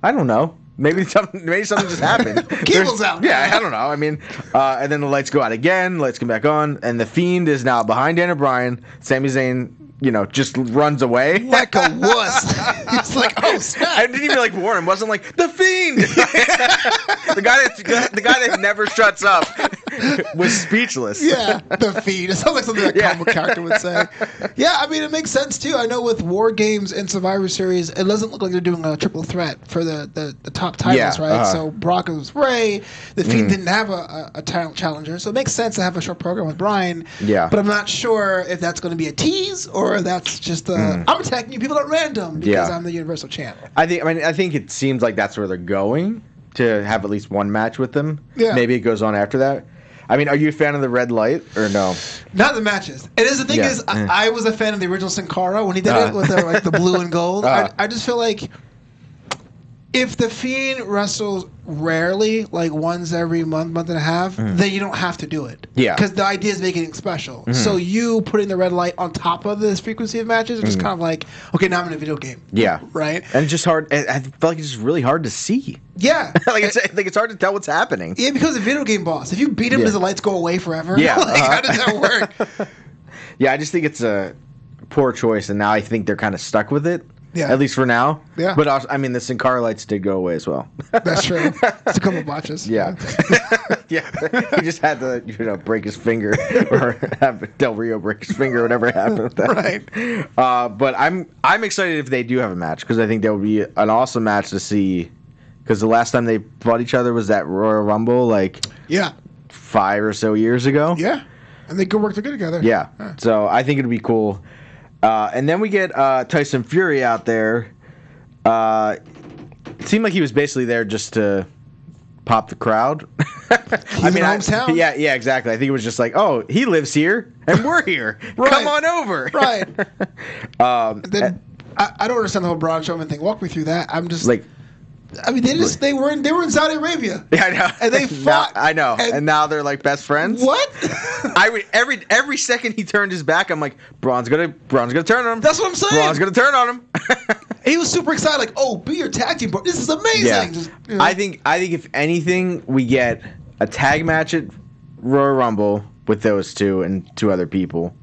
[SPEAKER 1] don't know. Maybe something just happened.
[SPEAKER 3] Cable's out.
[SPEAKER 1] Yeah, I don't know. I mean, and then the lights go out again. Lights come back on, and the Fiend is now behind Daniel Bryan. Sami Zayn, just runs away
[SPEAKER 3] like a wuss. He's like, oh snap!
[SPEAKER 1] I didn't even warn him. Wasn't like the Fiend, the guy that never shuts up. was speechless.
[SPEAKER 3] Yeah, the Fiend. It sounds like something that comic character would say. Yeah, I mean, it makes sense, too. I know with War Games and Survivor Series, it doesn't look like they're doing a triple threat for the top titles, right? So Brock was Ray. The Fiend didn't have a challenger, so it makes sense to have a short program with Bryan.
[SPEAKER 1] Yeah.
[SPEAKER 3] But I'm not sure if that's going to be a tease or that's just I'm attacking you people at random because I'm the Universal Champ.
[SPEAKER 1] I think it seems like that's where they're going, to have at least one match with them. Yeah. Maybe it goes on after that. I mean, are you a fan of the red light or no?
[SPEAKER 3] Not the matches. And the thing is, I was a fan of the original Sin Cara when he did it with the blue and gold. I just feel like if the Fiend wrestles rarely, like once every month and a half, then you don't have to do it. Yeah. Because the idea is making it special. So you putting the red light on top of this frequency of matches is just kind of like, okay, now I'm in a video game. Yeah. Right?
[SPEAKER 1] And it's just hard. I feel like it's just really hard to see.
[SPEAKER 3] Yeah.
[SPEAKER 1] It's hard to tell what's happening.
[SPEAKER 3] Yeah, because the video game boss. If you beat him, does the lights go away forever? Yeah. How does that work?
[SPEAKER 1] Yeah, I just think it's a poor choice, and now I think they're kind of stuck with it.
[SPEAKER 3] Yeah.
[SPEAKER 1] At least for now.
[SPEAKER 3] Yeah.
[SPEAKER 1] But also, I mean, the Sin Cara lights did go away as well.
[SPEAKER 3] That's true. It's a couple of botches.
[SPEAKER 1] Yeah. Yeah. He just had to, break his finger or have Del Rio break his finger or whatever happened with that.
[SPEAKER 3] Right.
[SPEAKER 1] But I'm excited if they do have a match, because I think that would be an awesome match to see. Because the last time they fought each other was that Royal Rumble, 5 or so years ago.
[SPEAKER 3] Yeah. And they could work together.
[SPEAKER 1] Yeah. So I think it'd be cool. And then we get Tyson Fury out there. It seemed like he was basically there just to pop the crowd.
[SPEAKER 3] Hometown?
[SPEAKER 1] Yeah, exactly. I think it was just like, oh, he lives here and we're here.
[SPEAKER 3] Right.
[SPEAKER 1] Come on over.
[SPEAKER 3] Right. I don't understand the whole Braun Strowman thing. Walk me through that. I'm just they were in Saudi Arabia.
[SPEAKER 1] Yeah, I know.
[SPEAKER 3] And they fought.
[SPEAKER 1] I know. And now they're like best friends.
[SPEAKER 3] What?
[SPEAKER 1] Every second he turned his back, I'm like, Braun's gonna turn on him.
[SPEAKER 3] That's what I'm saying.
[SPEAKER 1] Braun's gonna turn on him.
[SPEAKER 3] He was super excited, like, oh, be your tag team, bro. This is amazing.
[SPEAKER 1] Yeah.
[SPEAKER 3] Just,
[SPEAKER 1] I think if anything, we get a tag match at Royal Rumble with those two and two other people.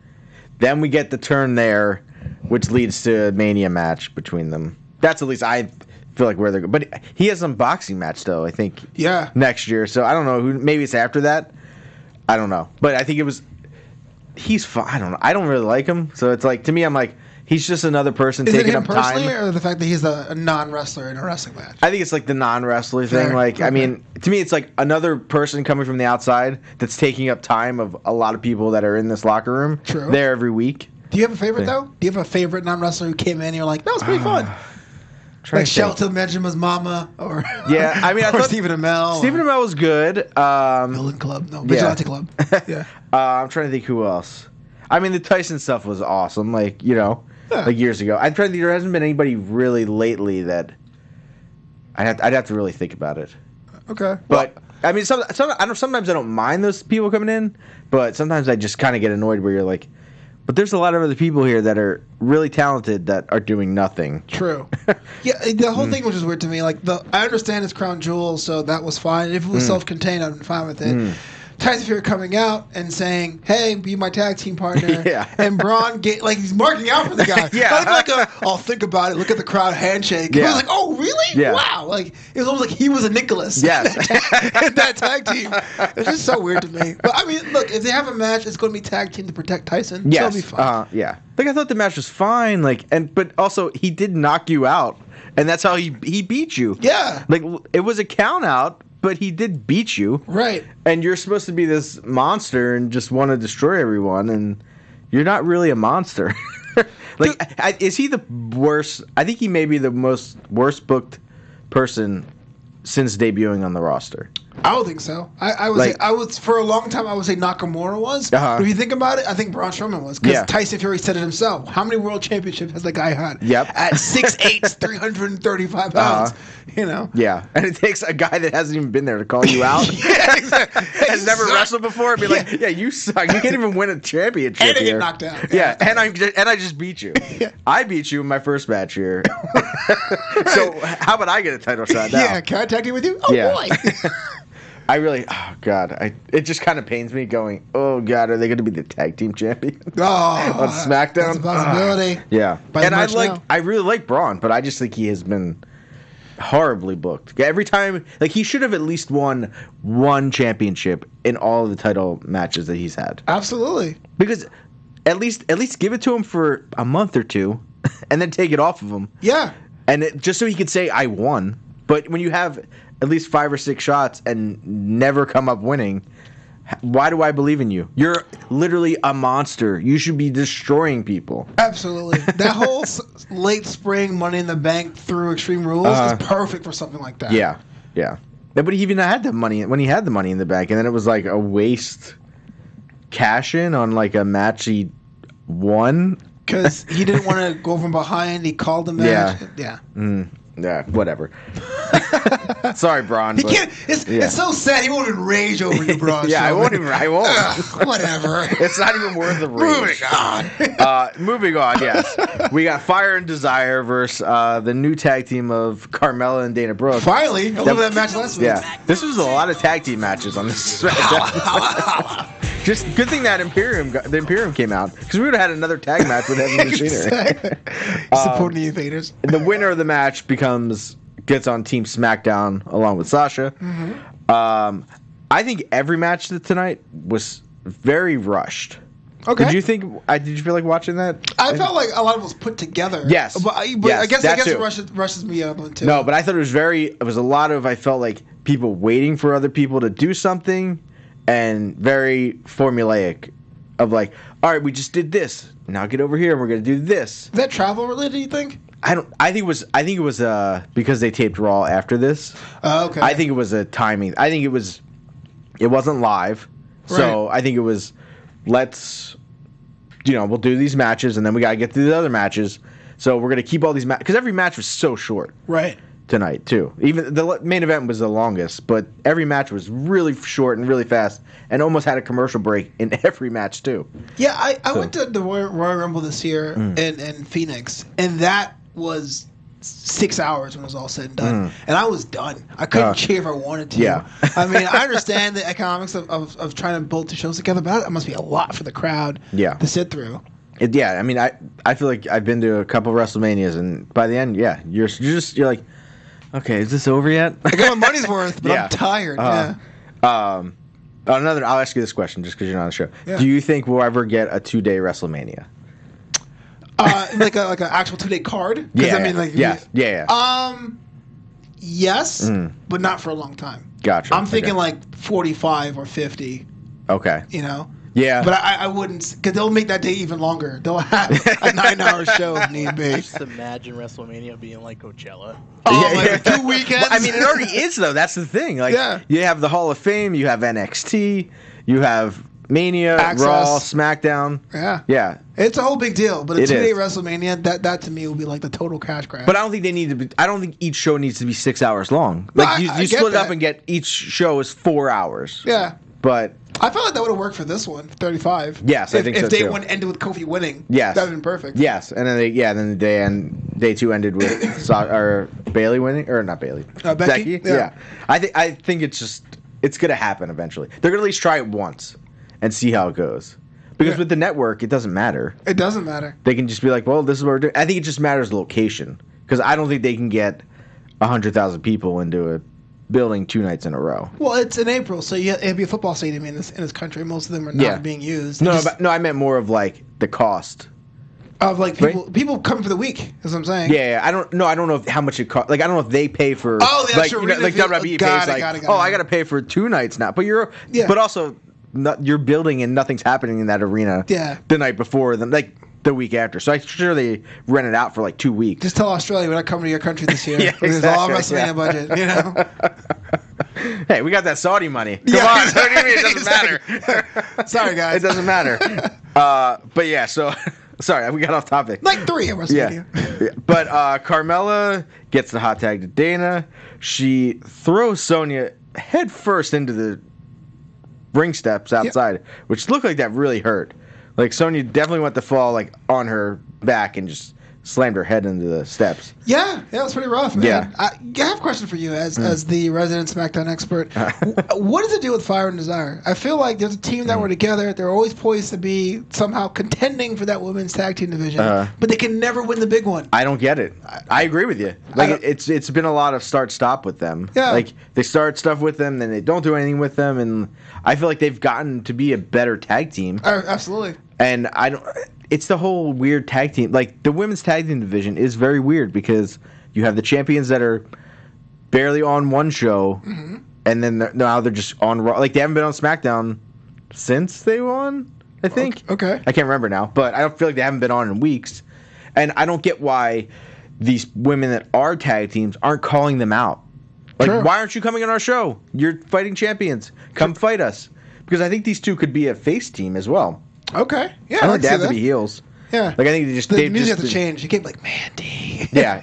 [SPEAKER 1] Then we get the turn there, which leads to a Mania match between them. That's at least I feel like where they're going. But he has some boxing match, though, I think.
[SPEAKER 3] Yeah.
[SPEAKER 1] Next year. So I don't know. Maybe it's after that. I don't know. But I think it was... He's fine. I don't know. I don't really like him. So it's like, to me, I'm like, he's just another person taking up time. Is it him personally,
[SPEAKER 3] or the fact that he's a non-wrestler in a wrestling match?
[SPEAKER 1] I think it's like the non-wrestler thing. I mean, to me, it's like another person coming from the outside that's taking up time of a lot of people that are in this locker room.
[SPEAKER 3] True.
[SPEAKER 1] There every week.
[SPEAKER 3] Do you have a favorite, though? Do you have a favorite non-wrestler who came in and you're like, that was pretty fun? Like Shelton Benjamin's mama, or
[SPEAKER 1] yeah, I mean, I thought
[SPEAKER 3] Stephen Amell.
[SPEAKER 1] Stephen Amell was good.
[SPEAKER 3] Villain Club, no, Vigilante Club. Yeah.
[SPEAKER 1] I'm trying to think who else. I mean, the Tyson stuff was awesome. Like years ago. I'm trying to think. There hasn't been anybody really lately that I'd have to really think about it.
[SPEAKER 3] Okay.
[SPEAKER 1] But I mean, sometimes I don't mind those people coming in, but sometimes I just kind of get annoyed where you're like, but there's a lot of other people here that are really talented that are doing nothing.
[SPEAKER 3] True. Yeah, the whole thing was just weird to me. Like, I understand it's Crown Jewel, so that was fine. If it was self-contained, I'd been fine with it. Tyson Fury coming out and saying, "Hey, be my tag team partner."
[SPEAKER 1] Yeah.
[SPEAKER 3] And Braun, he's marking out for the guy.
[SPEAKER 1] Yeah.
[SPEAKER 3] Not like I'll think about it. Look at the crowd handshake. Yeah. I was like, "Oh, really?
[SPEAKER 1] Yeah.
[SPEAKER 3] Wow!" Like it was almost like he was a Nicholas.
[SPEAKER 1] Yes.
[SPEAKER 3] in that tag team. It's just so weird to me. But I mean, look, if they have a match, it's going to be tag team to protect Tyson.
[SPEAKER 1] Yes.
[SPEAKER 3] So it'll be fun.
[SPEAKER 1] Yeah. Like I thought the match was fine. But also he did knock you out, and that's how he beat you.
[SPEAKER 3] Yeah.
[SPEAKER 1] Like it was a count out. But he did beat you.
[SPEAKER 3] Right.
[SPEAKER 1] And you're supposed to be this monster and just want to destroy everyone, and you're not really a monster. Is he the worst? I think he may be the worst booked person since debuting on the roster.
[SPEAKER 3] I don't think so. I would for a long time I would say Nakamura was. But if you think about it, I think Braun Strowman was, because Tyson Fury said it himself. How many world championships has that guy had?
[SPEAKER 1] Yep.
[SPEAKER 3] At 6'8", 335 pounds.
[SPEAKER 1] Yeah, and it takes a guy that hasn't even been there to call you out.
[SPEAKER 3] Yeah, exactly.
[SPEAKER 1] Has never wrestled before, and be like, "Yeah, you suck. You can't even win a championship
[SPEAKER 3] and
[SPEAKER 1] here."
[SPEAKER 3] get knocked out.
[SPEAKER 1] Yeah, and I just beat you.
[SPEAKER 3] Yeah.
[SPEAKER 1] I beat you in my first match here. So how about I get a title shot now?
[SPEAKER 3] Yeah, can I tag you with you? Oh boy.
[SPEAKER 1] I really, oh God, it just kind of pains me going, oh God, are they going to be the tag team champion on SmackDown?
[SPEAKER 3] That's a possibility.
[SPEAKER 1] Yeah, and I really like Braun, but I just think he has been horribly booked. Every time, like, he should have at least won one championship in all of the title matches that he's had.
[SPEAKER 3] Absolutely.
[SPEAKER 1] Because at least give it to him for a month or two, and then take it off of him.
[SPEAKER 3] Yeah.
[SPEAKER 1] And just so he could say, I won. But when you have at least 5 or 6 shots and never come up winning, why do I believe in you? You're literally a monster. You should be destroying people.
[SPEAKER 3] Absolutely. That whole late spring Money in the Bank through Extreme Rules is perfect for something like that.
[SPEAKER 1] Yeah. But he even had the money when he had the Money in the Bank, and then it was like a waste cash in on like a match he won.
[SPEAKER 3] Because he didn't want to go from behind. He called the match.
[SPEAKER 1] Yeah. Yeah, whatever. Sorry, Braun.
[SPEAKER 3] He can't. It's so sad. He won't even rage over you, Braun.
[SPEAKER 1] Yeah, I won't.
[SPEAKER 3] Whatever.
[SPEAKER 1] It's not even worth the rage. Moving on. Yes, we got Fire and Desire versus the new tag team of Carmella and Dana Brooke.
[SPEAKER 3] Finally, I love that match last week.
[SPEAKER 1] Yeah, this was a lot of tag team matches on this. Just good thing that the Imperium came out, because we would have had another tag match with Heavy Machinery.
[SPEAKER 3] Supporting the Invaders.
[SPEAKER 1] The winner of the match gets on Team SmackDown along with Sasha. Mm-hmm. I think every match tonight was very rushed.
[SPEAKER 3] Okay.
[SPEAKER 1] Did you feel like watching that?
[SPEAKER 3] I felt like a lot of it was put together.
[SPEAKER 1] Yes.
[SPEAKER 3] But
[SPEAKER 1] yes,
[SPEAKER 3] I guess
[SPEAKER 1] too.
[SPEAKER 3] it rushes me up on too.
[SPEAKER 1] No, but I thought it was a lot of, I felt like people waiting for other people to do something, and very formulaic of like, all right, we just did this. Now get over here and we're going to do this.
[SPEAKER 3] Is that travel related, you think?
[SPEAKER 1] I think it was because they taped Raw after this.
[SPEAKER 3] Okay.
[SPEAKER 1] I think it was a timing. I think it wasn't live. So I think it was, we'll do these matches and then we got to get through the other matches. So we're going to keep all these matches, because every match was so short.
[SPEAKER 3] Right.
[SPEAKER 1] Tonight too. Even the main event was the longest, but every match was really short and really fast, and almost had a commercial break in every match too.
[SPEAKER 3] Yeah, I went to the Royal Rumble this year in Phoenix, and that was 6 hours when it was all said and done, and I was done. I couldn't cheer if I wanted to.
[SPEAKER 1] Yeah.
[SPEAKER 3] I mean, I understand the economics of trying to bolt two shows together, but it must be a lot for the crowd to sit through.
[SPEAKER 1] I mean, I feel like I've been to a couple WrestleManias, and by the end, you're like, okay, is this over yet?
[SPEAKER 3] I got my money's worth, but I'm tired.
[SPEAKER 1] I'll ask you this question just because you're not on the show. Yeah. Do you think we'll ever get a 2-day WrestleMania?
[SPEAKER 3] Like an actual 2-day card?
[SPEAKER 1] Yeah.
[SPEAKER 3] I mean, like, yes, but not for a long time.
[SPEAKER 1] Gotcha.
[SPEAKER 3] I'm thinking like 45 or 50.
[SPEAKER 1] Okay.
[SPEAKER 3] You know?
[SPEAKER 1] Yeah.
[SPEAKER 3] But I wouldn't, because they'll make that day even longer. They'll have a 9-hour show if need be.
[SPEAKER 4] Just imagine WrestleMania being like Coachella.
[SPEAKER 3] Oh, like 2 weekends?
[SPEAKER 1] I mean, it already is, though. That's the thing. Like, you have the Hall of Fame, you have NXT, you have Mania,
[SPEAKER 3] Access.
[SPEAKER 1] Raw, SmackDown. Yeah.
[SPEAKER 3] It's a whole big deal, but a 2-day
[SPEAKER 1] is.
[SPEAKER 3] WrestleMania, that to me would be like the total cash grab.
[SPEAKER 1] But I don't think I don't think each show needs to be 6 hours long. Like, you split it up and get each show is 4 hours.
[SPEAKER 3] Yeah.
[SPEAKER 1] But
[SPEAKER 3] I felt like that would have worked for this one, 35.
[SPEAKER 1] Yes, I think so,
[SPEAKER 3] too. If day
[SPEAKER 1] too.
[SPEAKER 3] one ended with Kofi winning,
[SPEAKER 1] yes,
[SPEAKER 3] that would have been perfect.
[SPEAKER 1] Yes, and then day 2 ended with Bayley winning, or not Bayley,
[SPEAKER 3] Becky.
[SPEAKER 1] Yeah. I think it's gonna happen eventually. They're gonna at least try it once and see how it goes. Because with the network, it doesn't matter.
[SPEAKER 3] It doesn't matter.
[SPEAKER 1] They can just be like, well, this is what we're doing. I think it just matters the location. Because I don't think they can get 100,000 people into a building 2 nights in a row.
[SPEAKER 3] Well, it's in April, so it'd be a football stadium in this country. Most of them are not being used.
[SPEAKER 1] No, I meant more of like the cost.
[SPEAKER 3] Of like people coming for the week, is what I'm saying.
[SPEAKER 1] Yeah, I don't know how much it costs. Like, I don't know if they pay for.
[SPEAKER 3] Oh, the actual
[SPEAKER 1] like WWE pays I got to pay for 2 nights now. But but also you're building and nothing's happening in that arena.
[SPEAKER 3] Yeah.
[SPEAKER 1] The night before, the week after. So I'm sure they rent it out for like 2 weeks.
[SPEAKER 3] Just tell Australia we're not coming to your country this year. There's all WrestleMania budget, you know.
[SPEAKER 1] Hey, we got that Saudi money. Come on. What do you mean it doesn't matter?
[SPEAKER 3] Sorry, guys.
[SPEAKER 1] It doesn't matter. But yeah, so sorry, we got off topic.
[SPEAKER 3] Like 3 at WrestleMania.
[SPEAKER 1] Yeah. But Carmella gets the hot tag to Dana. She throws Sonya head first into the ring steps outside, which looked like that really hurt. Like, Sonya definitely went to fall like on her back and just slammed her head into the steps.
[SPEAKER 3] Yeah, it was pretty rough, man.
[SPEAKER 1] Yeah.
[SPEAKER 3] I have a question for you as the resident SmackDown expert. What does it do with Fire and Desire? I feel like there's a team that were together. They're always poised to be somehow contending for that women's tag team division, but they can never win the big one.
[SPEAKER 1] I don't get it. I agree with you. Like it's been a lot of start-stop with them.
[SPEAKER 3] Yeah.
[SPEAKER 1] Like they start stuff with them, then they don't do anything with them, and I feel like they've gotten to be a better tag team.
[SPEAKER 3] Absolutely.
[SPEAKER 1] And I don't. It's the whole weird tag team. Like the women's tag team division is very weird because you have the champions that are barely on one show, and then now they're just on Raw. Like they haven't been on SmackDown since they won. I think.
[SPEAKER 3] Okay.
[SPEAKER 1] I can't remember now, but I don't feel like they haven't been on in weeks, and I don't get why these women that are tag teams aren't calling them out. Like, why aren't you coming on our show? You're fighting champions. Come fight us. Because I think these two could be a face team as well.
[SPEAKER 3] Okay. Yeah.
[SPEAKER 1] I don't think they have to be heels.
[SPEAKER 3] Yeah.
[SPEAKER 1] Like I think
[SPEAKER 3] the music has to change. You can't be like Mandy.
[SPEAKER 1] Yeah.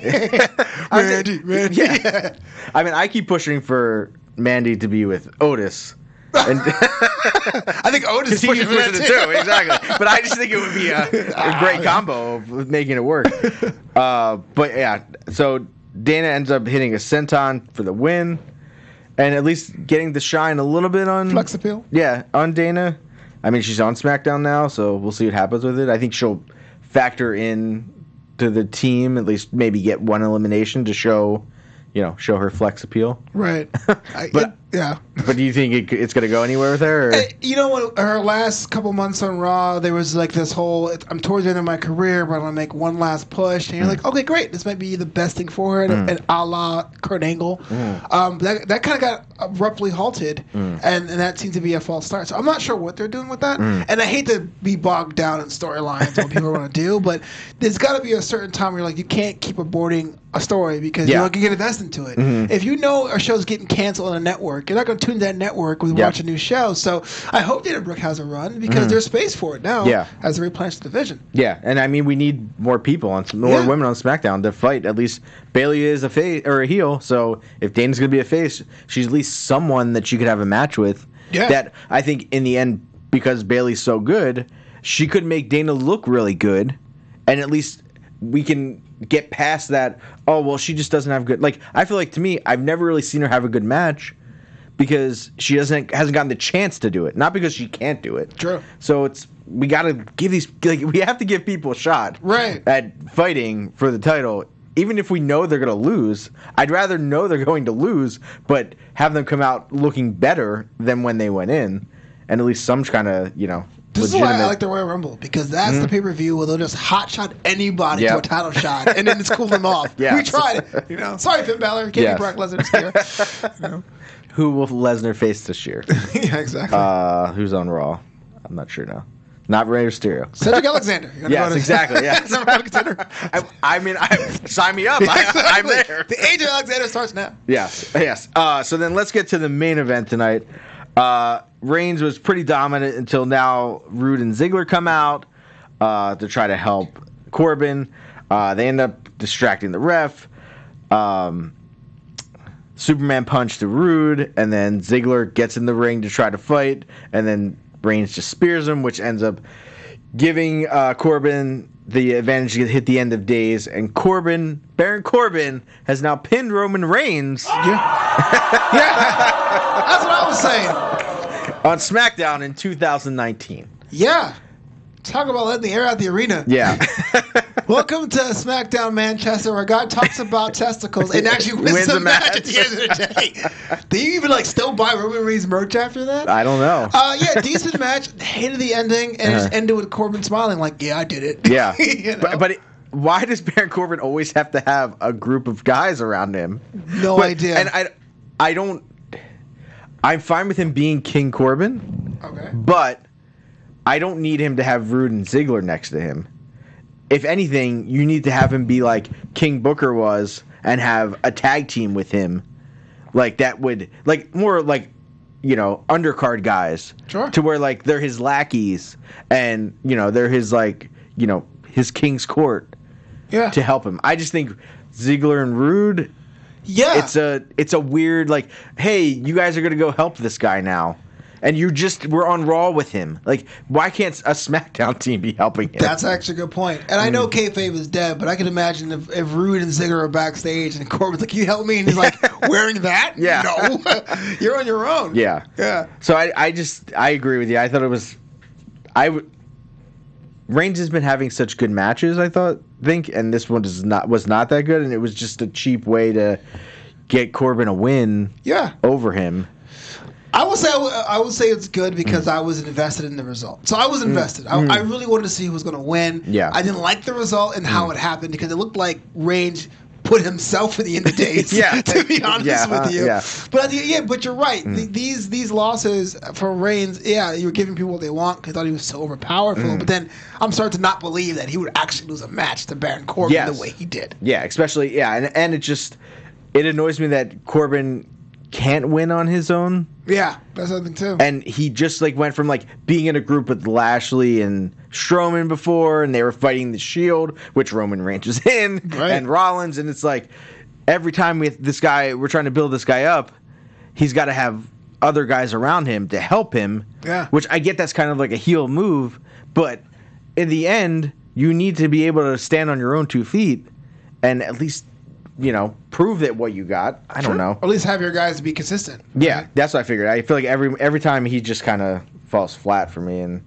[SPEAKER 3] Mandy.
[SPEAKER 1] Yeah. I mean, I keep pushing for Mandy to be with Otis. And
[SPEAKER 3] I think Otis is pushing
[SPEAKER 1] it too. Exactly. But I just think it would be a great combo of making it work. But yeah, so Dana ends up hitting a senton for the win, and at least getting to shine a little bit on
[SPEAKER 3] flex appeal.
[SPEAKER 1] Yeah, on Dana. I mean, she's on SmackDown now, so we'll see what happens with it. I think she'll factor in to the team, at least maybe get one elimination to show her flex appeal.
[SPEAKER 3] Right. Yeah.
[SPEAKER 1] But do you think it's going to go anywhere with her? Or?
[SPEAKER 3] When her last couple months on Raw, there was like this whole, I'm towards the end of my career, but I'm going to make one last push. And you're like, okay, great. This might be the best thing for her, and a la Kurt Angle. That kind of got abruptly halted, and that seemed to be a false start. So I'm not sure what they're doing with that. And I hate to be bogged down in storylines and what people want to do, but there's got to be a certain time where you're like, you can't keep aborting a story because you're get invested into it. If you know a show's getting canceled on a network, you're not going to tune that network with watch a new show. So I hope Dana Brooke has a run because there's space for it now as they replenish the division.
[SPEAKER 1] Yeah, and I mean we need more people more women on SmackDown to fight. At least Bayley is a face or a heel, so if Dana's going to be a face, she's at least someone that she could have a match with. Yeah. That I think in the end, because Bayley's so good, she could make Dana look really good, and at least we can get past that. Oh well, she just doesn't have good. Like I feel like to me, I've never really seen her have a good match because she hasn't gotten the chance to do it. Not because she can't do it.
[SPEAKER 3] True.
[SPEAKER 1] So we got to give we have to give people a shot at fighting for the title. Even if we know they're going to lose, I'd rather know they're going to lose, but have them come out looking better than when they went in, and at least some kind of
[SPEAKER 3] This is why I like the Royal Rumble, because that's the pay-per-view where they'll just hotshot anybody to a title shot, and then just cool them off. We tried it. Sorry, Finn Balor. Can't be Brock Lesnar this year.
[SPEAKER 1] Who will Lesnar face this year?
[SPEAKER 3] Yeah, exactly.
[SPEAKER 1] Who's on Raw? I'm not sure now. Not Rey Mysterio.
[SPEAKER 3] Cedric Alexander.
[SPEAKER 1] Yes, exactly. Yeah. I mean, sign me up.
[SPEAKER 3] Exactly.
[SPEAKER 1] I'm there.
[SPEAKER 3] The age of Alexander starts now.
[SPEAKER 1] Yes. So then let's get to the main event tonight. Reigns was pretty dominant until now. Rude and Ziggler come out to try to help Corbin. They end up distracting the ref. Superman punch to Rude, and then Ziggler gets in the ring to try to fight, and then Reigns just spears him, which ends up giving Corbin the advantage to hit the end of days, and Baron Corbin, has now pinned Roman Reigns.
[SPEAKER 3] Yeah, that's what I was saying.
[SPEAKER 1] On SmackDown in 2019.
[SPEAKER 3] Yeah. Talk about letting the air out the arena.
[SPEAKER 1] Yeah.
[SPEAKER 3] Welcome to SmackDown Manchester, where a guy talks about testicles and actually wins the match at the end of the day. Do you even still buy Roman Reigns merch after that?
[SPEAKER 1] I don't know.
[SPEAKER 3] Yeah, decent match. Hated the ending, and it just ended with Corbin smiling like, yeah, I did it.
[SPEAKER 1] Yeah. But why does Baron Corbin always have to have a group of guys around him?
[SPEAKER 3] No idea.
[SPEAKER 1] And I don't... I'm fine with him being King Corbin.
[SPEAKER 3] Okay.
[SPEAKER 1] But I don't need him to have Rude and Ziggler next to him. If anything, you need to have him be like King Booker was and have a tag team with him. That would more undercard guys.
[SPEAKER 3] Sure.
[SPEAKER 1] To where they're his lackeys and they're his his King's Court.
[SPEAKER 3] Yeah.
[SPEAKER 1] To help him. I just think Ziggler and Rude,
[SPEAKER 3] yeah,
[SPEAKER 1] it's a weird hey, you guys are gonna go help this guy now. and we're on Raw with him. Like, why can't a SmackDown team be helping him?
[SPEAKER 3] That's actually a good point. And I know kayfabe is dead, but I can imagine if Rude and Ziggler are backstage and Corbin's like, "Can you help me?" and he's like, "Wearing that?
[SPEAKER 1] Yeah.
[SPEAKER 3] No, you're on your own."
[SPEAKER 1] Yeah. So I agree with you. I thought it was, Reigns has been having such good matches. I think, and this one was not that good, and it was just a cheap way to get Corbin a win.
[SPEAKER 3] Yeah.
[SPEAKER 1] Over him.
[SPEAKER 3] I would say it's good because I was invested in the result. So I was invested. I really wanted to see who was going to win.
[SPEAKER 1] Yeah.
[SPEAKER 3] I didn't like the result and how it happened because it looked like Reigns put himself in the end of days. To be honest with you. But you're right. These losses for Reigns, you're giving people what they want because I thought he was so overpowerful. But then I'm starting to not believe that he would actually lose a match to Baron Corbin the way he did.
[SPEAKER 1] Yeah, especially and it annoys me that Corbin can't win on his own.
[SPEAKER 3] Yeah, that's something too.
[SPEAKER 1] And he just went from being in a group with Lashley and Strowman before, and they were fighting the Shield, which Roman Reigns was in, and Rollins, and it's every time we're trying to build this guy up, he's got to have other guys around him to help him.
[SPEAKER 3] Yeah.
[SPEAKER 1] Which I get that's kind of like a heel move, but in the end, you need to be able to stand on your own 2 feet and at least prove that what you got. I don't know.
[SPEAKER 3] Or at least have your guys be consistent.
[SPEAKER 1] Yeah, that's what I figured. I feel like every time he just kind of falls flat for me, and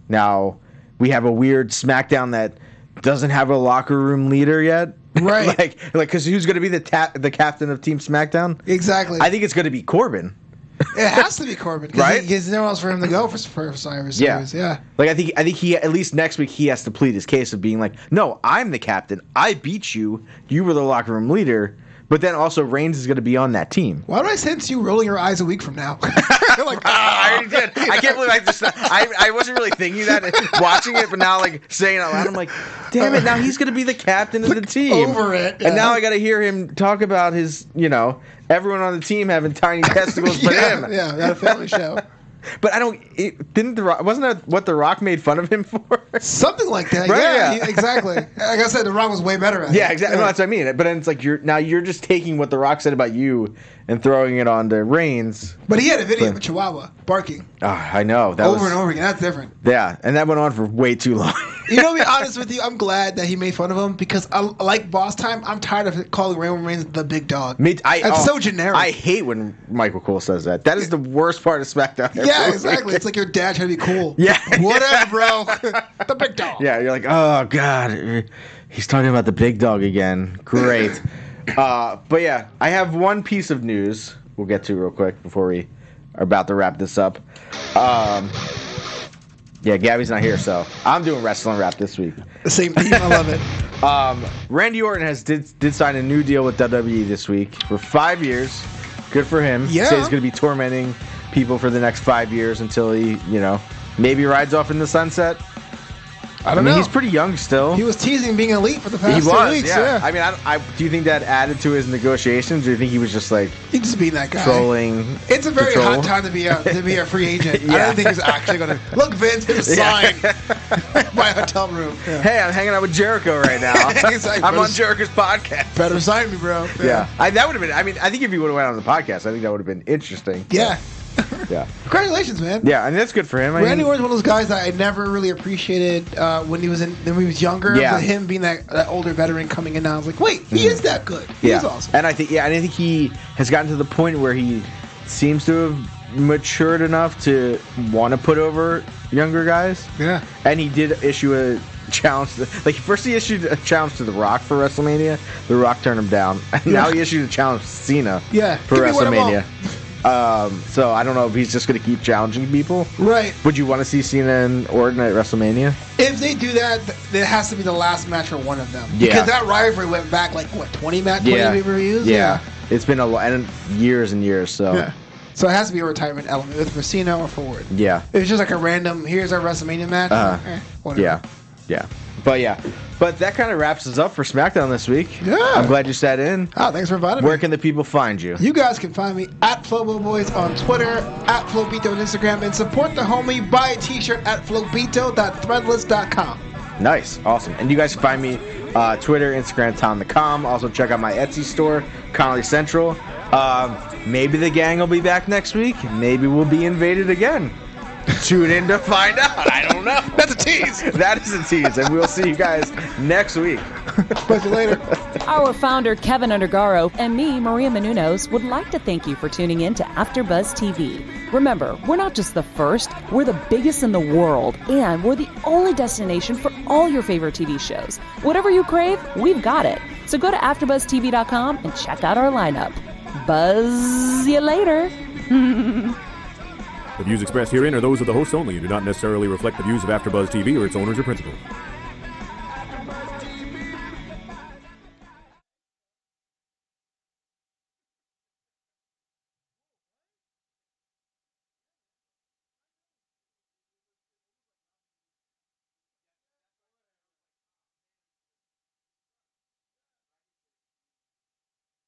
[SPEAKER 1] now we have a weird SmackDown that doesn't have a locker room leader yet.
[SPEAKER 3] Right.
[SPEAKER 1] Because who's going to be the captain of Team SmackDown?
[SPEAKER 3] Exactly.
[SPEAKER 1] I think it's going to be Corbin.
[SPEAKER 3] It has to be Corbin,
[SPEAKER 1] right?
[SPEAKER 3] There's nowhere else for him to go for Survivor Series. Yeah.
[SPEAKER 1] I think he at least next week he has to plead his case of being no, I'm the captain. I beat you. You were the locker room leader. But then also Reigns is going to be on that team.
[SPEAKER 3] Why do I sense you rolling your eyes a week from now?
[SPEAKER 1] I already did. I can't believe I wasn't really thinking that watching it, but now saying it out loud, I'm like, damn it! Now he's going to be the captain of the team.
[SPEAKER 3] Over it,
[SPEAKER 1] and now I got to hear him talk about his, everyone on the team having tiny testicles, but him.
[SPEAKER 3] Yeah, that family show.
[SPEAKER 1] But didn't The Rock, wasn't that what The Rock made fun of him for?
[SPEAKER 3] Something like that.
[SPEAKER 1] Right?
[SPEAKER 3] Yeah. Exactly. Like I said, The Rock was way better at it.
[SPEAKER 1] Yeah, exactly. No, that's what I mean. But then it's you're just taking what The Rock said about you and throwing it onto Reigns.
[SPEAKER 3] But he had a video of a Chihuahua barking.
[SPEAKER 1] I know. That
[SPEAKER 3] over and over again. That's different.
[SPEAKER 1] Yeah, and that went on for way too long.
[SPEAKER 3] To be honest with you, I'm glad that he made fun of him because like Boss Time, I'm tired of calling Roman Reigns the big dog. It's so generic.
[SPEAKER 1] I hate when Michael Cole says that. That is the worst part of SmackDown.
[SPEAKER 3] Yeah, exactly. It's like your dad trying to be cool.
[SPEAKER 1] Yeah.
[SPEAKER 3] Whatever, bro. The big dog.
[SPEAKER 1] Yeah, you're like, oh, God. He's talking about the big dog again. Great. But yeah, I have one piece of news we'll get to real quick before we are about to wrap this up. Yeah, Gabby's not here, so I'm doing wrestling rap this week.
[SPEAKER 3] The same team. I love it.
[SPEAKER 1] Randy Orton did sign a new deal with WWE this week for 5 years. Good for him.
[SPEAKER 3] Yeah.
[SPEAKER 1] Says he's going to be tormenting people for the next 5 years until he, maybe rides off in the sunset.
[SPEAKER 3] I don't know.
[SPEAKER 1] He's pretty young still.
[SPEAKER 3] He was teasing being elite for the past 2 weeks.
[SPEAKER 1] Yeah. I mean, do you think that added to his negotiations, or do you think he was just
[SPEAKER 3] he's just being that guy?
[SPEAKER 1] Trolling.
[SPEAKER 3] It's a very hot time to be a free agent. I don't think he's actually going to look. Vince, here's a sign. My hotel room. Yeah.
[SPEAKER 1] Hey, I'm hanging out with Jericho right now.
[SPEAKER 3] Exactly.
[SPEAKER 1] I'm on Jericho's podcast.
[SPEAKER 3] Better sign me, bro.
[SPEAKER 1] Yeah. That would have been. I mean, I think if he would have went on the podcast, I think that would have been interesting.
[SPEAKER 3] Yeah.
[SPEAKER 1] Yeah.
[SPEAKER 3] Congratulations, man.
[SPEAKER 1] Yeah, and that's good for him.
[SPEAKER 3] Randy Orton's one of those guys that I never really appreciated when he was younger.
[SPEAKER 1] Yeah.
[SPEAKER 3] But him being that older veteran coming in now, I was like, wait, he is that good. He is awesome.
[SPEAKER 1] And I think he has gotten to the point where he seems to have matured enough to want to put over younger guys.
[SPEAKER 3] Yeah.
[SPEAKER 1] And he did issue a challenge. First he issued a challenge to The Rock for WrestleMania. The Rock turned him down. And now he issued a challenge to Cena for WrestleMania. So I don't know if he's just going to keep challenging people.
[SPEAKER 3] Right.
[SPEAKER 1] Would you want to see Cena and Orton at WrestleMania?
[SPEAKER 3] If they do that, it has to be the last match for one of them.
[SPEAKER 1] Yeah.
[SPEAKER 3] Because that rivalry went back 20 pay-per-views?
[SPEAKER 1] Yeah. It's been years and years. So.
[SPEAKER 3] Yeah. So it has to be a retirement element, either for Cena or for Orton.
[SPEAKER 1] Yeah.
[SPEAKER 3] If it's just like a random, here's our WrestleMania match. Whatever.
[SPEAKER 1] Yeah. But that kind of wraps us up for SmackDown this week.
[SPEAKER 3] Yeah.
[SPEAKER 1] I'm glad you sat in.
[SPEAKER 3] Oh, thanks for inviting me.
[SPEAKER 1] Where can the people find you?
[SPEAKER 3] You guys can find me at Flobo Boyce on Twitter, at Flobito on Instagram, and support the homie. Buy a t-shirt at flobito.threadless.com.
[SPEAKER 1] Nice. Awesome. And you guys can find me Twitter, Instagram, Tom the Com. Also check out my Etsy store, Connolly Central. Maybe the gang will be back next week. Maybe we'll be invaded again. Tune in to find out. I don't know.
[SPEAKER 3] That's a tease.
[SPEAKER 1] That is a tease, and we'll see you guys next week.
[SPEAKER 3] Talk to you later.
[SPEAKER 2] Our founder, Kevin Undergaro, and me, Maria Menounos, would like to thank you for tuning in to AfterBuzz TV. Remember, we're not just the first, we're the biggest in the world, and we're the only destination for all your favorite TV shows. Whatever you crave, we've got it. So go to AfterBuzzTV.com and check out our lineup. Buzz you later.
[SPEAKER 5] The views expressed herein are those of the hosts only and do not necessarily reflect the views of AfterBuzz TV or its owners or principals.